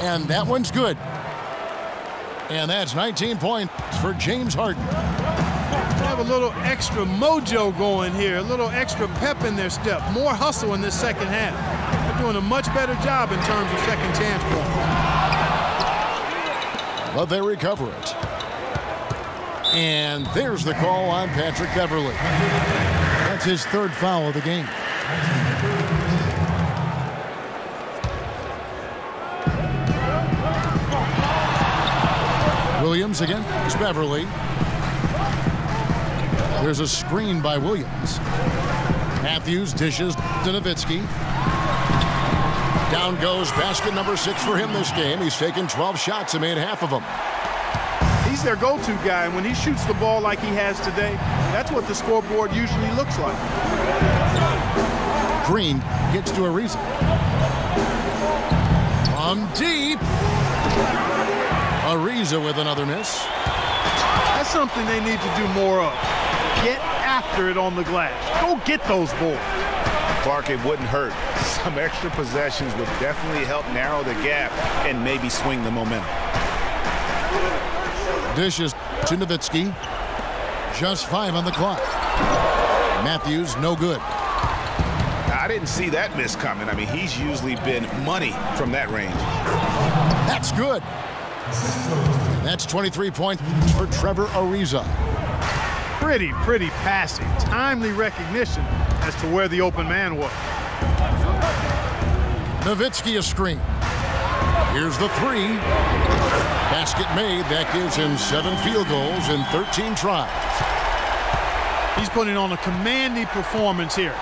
And that one's good. And that's 19 points for James Harden. They have a little extra mojo going here, a little extra pep in their step, more hustle in this second half. They're doing a much better job in terms of second chance play. But they recover it. And there's the call on Patrick Beverly. That's his 3rd foul of the game. Williams again. It's Beverly. There's a screen by Williams. Matthews dishes to Nowitzki. Down goes basket number 6 for him this game. He's taken 12 shots and made half of them. He's their go-to guy, and when he shoots the ball like he has today, that's what the scoreboard usually looks like. Green gets to Ariza. From deep. Ariza with another miss. That's something they need to do more of. Get after it on the glass. Go get those balls. Clark, it wouldn't hurt. Some extra possessions would definitely help narrow the gap and maybe swing the momentum. Dishes to Nowitzki. Just 5 on the clock. Matthews, no good. I didn't see that miss coming. I mean, he's usually been money from that range. That's good. And that's 23 points for Trevor Ariza. Pretty passing. Timely recognition as to where the open man was. Nowitzki a screen. Here's the 3. Basket made. That gives him 7 field goals in 13 tries. He's putting on a commanding performance here.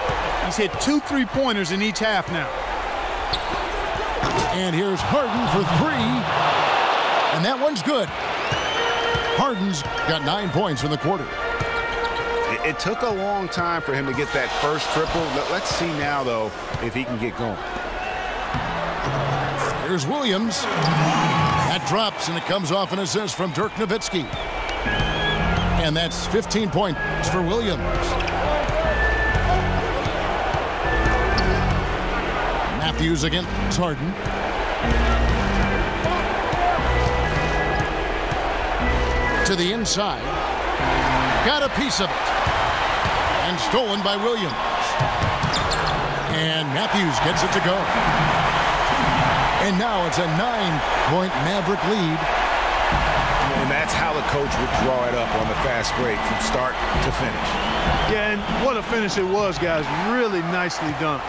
He's hit 2 3-pointers in each half now. And here's Harden for 3. And that one's good. Harden's got 9 points in the quarter. It took a long time for him to get that first triple. Let's see now, though, if he can get going. Here's Williams. That drops, and it comes off an assist from Dirk Nowitzki. And that's 15 points for Williams. Matthews against Harden. To the inside. Got a piece of it. And stolen by Williams. And Matthews gets it to go. And now it's a 9-point Maverick lead. And that's how the coach would draw it up on the fast break from start to finish. Yeah, and what a finish it was, guys. Really nicely done.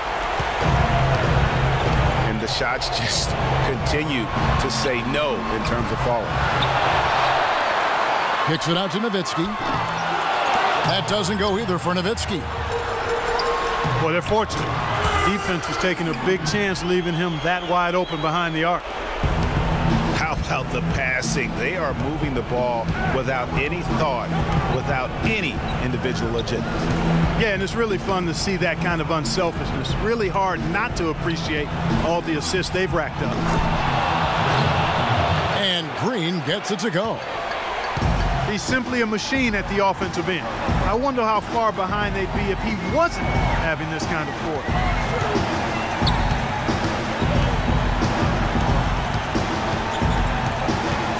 And the shots just continue to say no in terms of falling. Kicks it out to Nowitzki. That doesn't go either for Nowitzki. Well, they're fortunate. Defense was taking a big chance leaving him that wide open behind the arc. How about the passing? They are moving the ball without any thought, without any individual agenda. Yeah, and it's really fun to see that kind of unselfishness. Really hard not to appreciate all the assists they've racked up. And Green gets it to go. He's simply a machine at the offensive end. I wonder how far behind they'd be if he wasn't having this kind of quarter.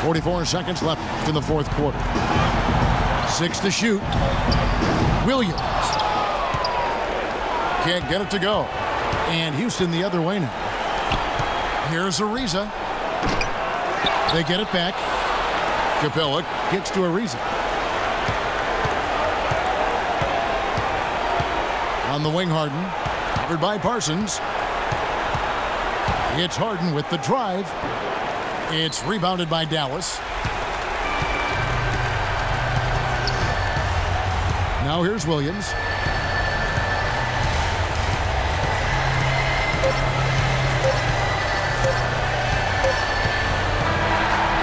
.44 seconds left in the fourth quarter. 6 to shoot. Williams. Can't get it to go. And Houston the other way now. Here's Ariza. They get it back. Capella kicks to Ariza. On the wing, Harden. Covered by Parsons. It's Harden with the drive. It's rebounded by Dallas. Now here's Williams.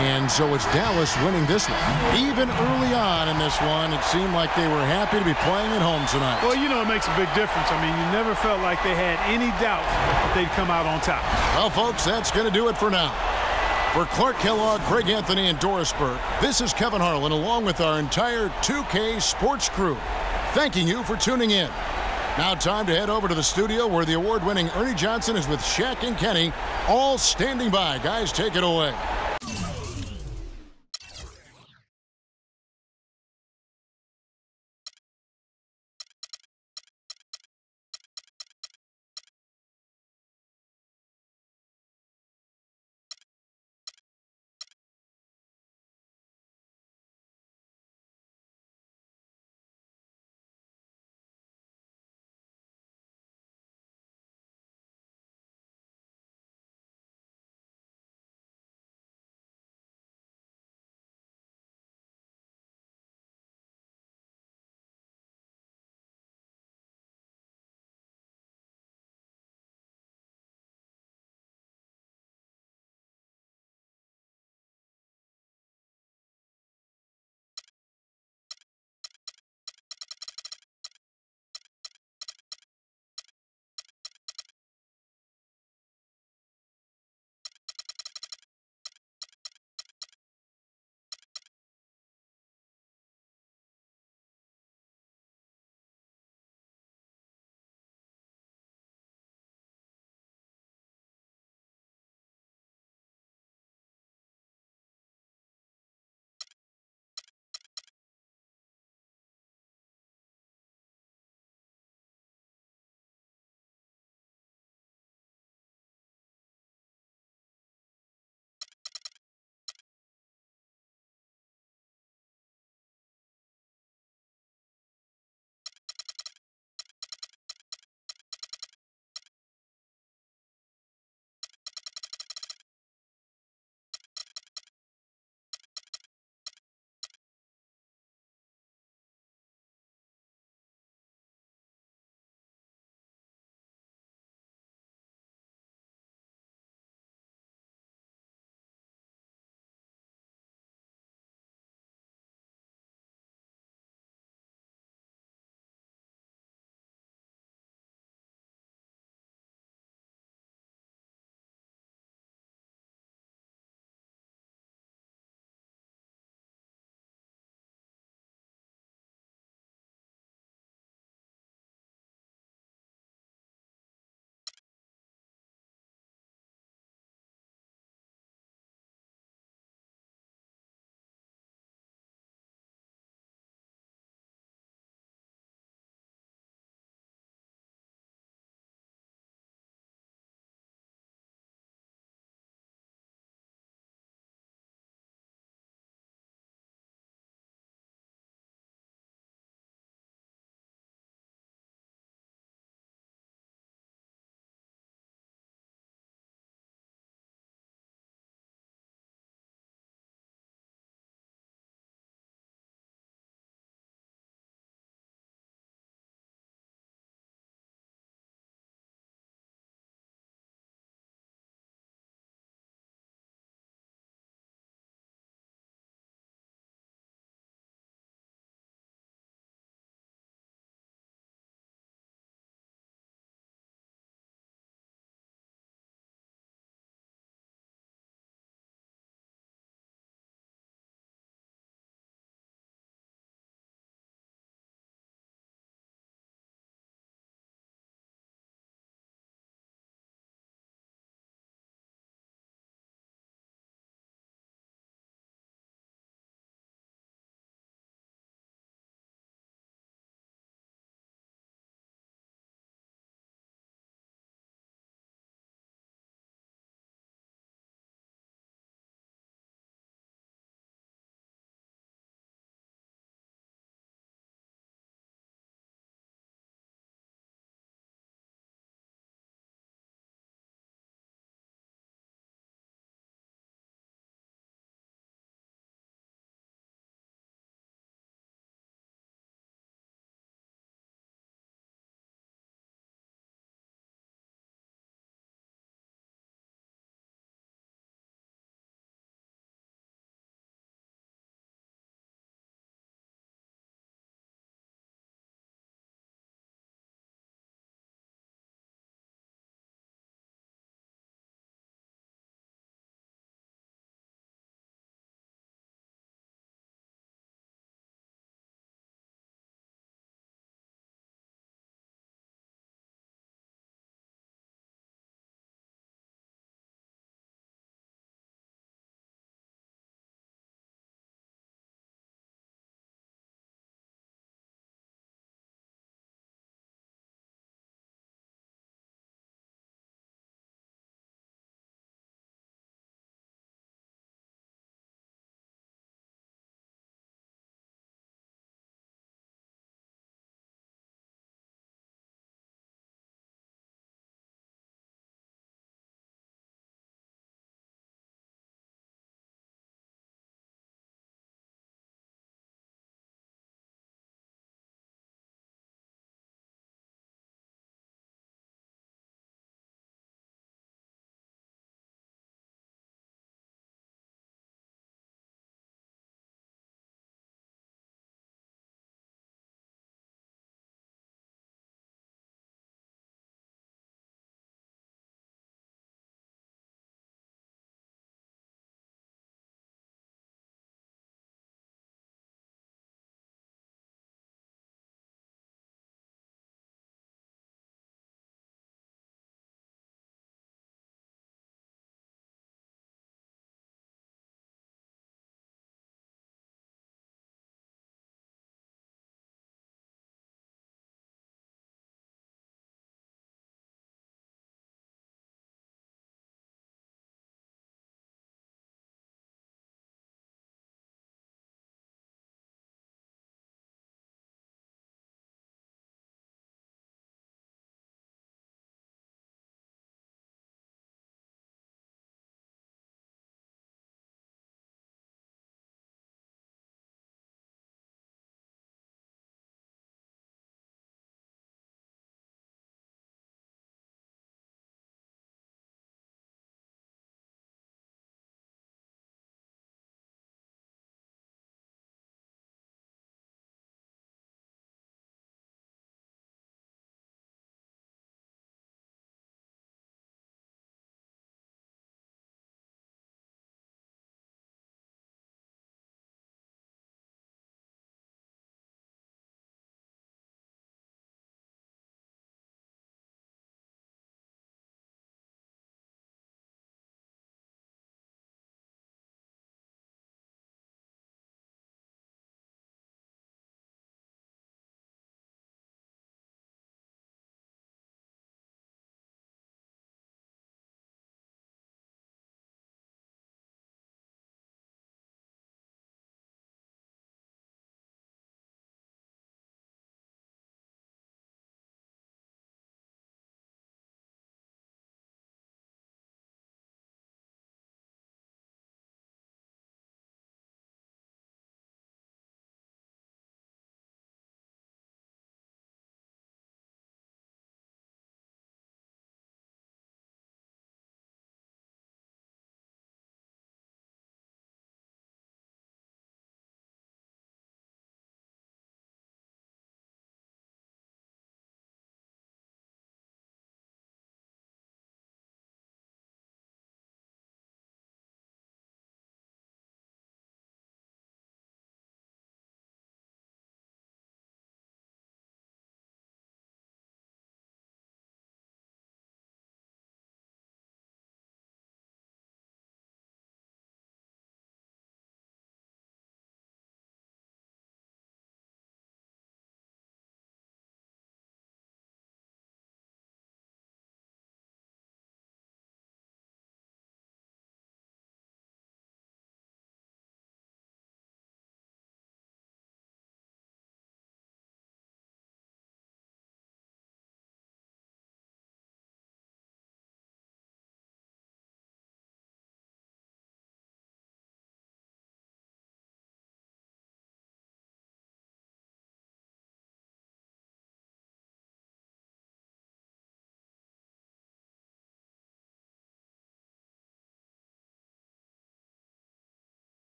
And so it's Dallas winning this one. Even early on in this one, it seemed like they were happy to be playing at home tonight. Well, you know, it makes a big difference. I mean, you never felt like they had any doubt that they'd come out on top. Well, folks, that's going to do it for now. For Clark Kellogg, Greg Anthony, and Doris Burke, this is Kevin Harlan along with our entire 2K Sports crew, thanking you for tuning in. Now time to head over to the studio where the award-winning Ernie Johnson is with Shaq and Kenny, all standing by. Guys, take it away.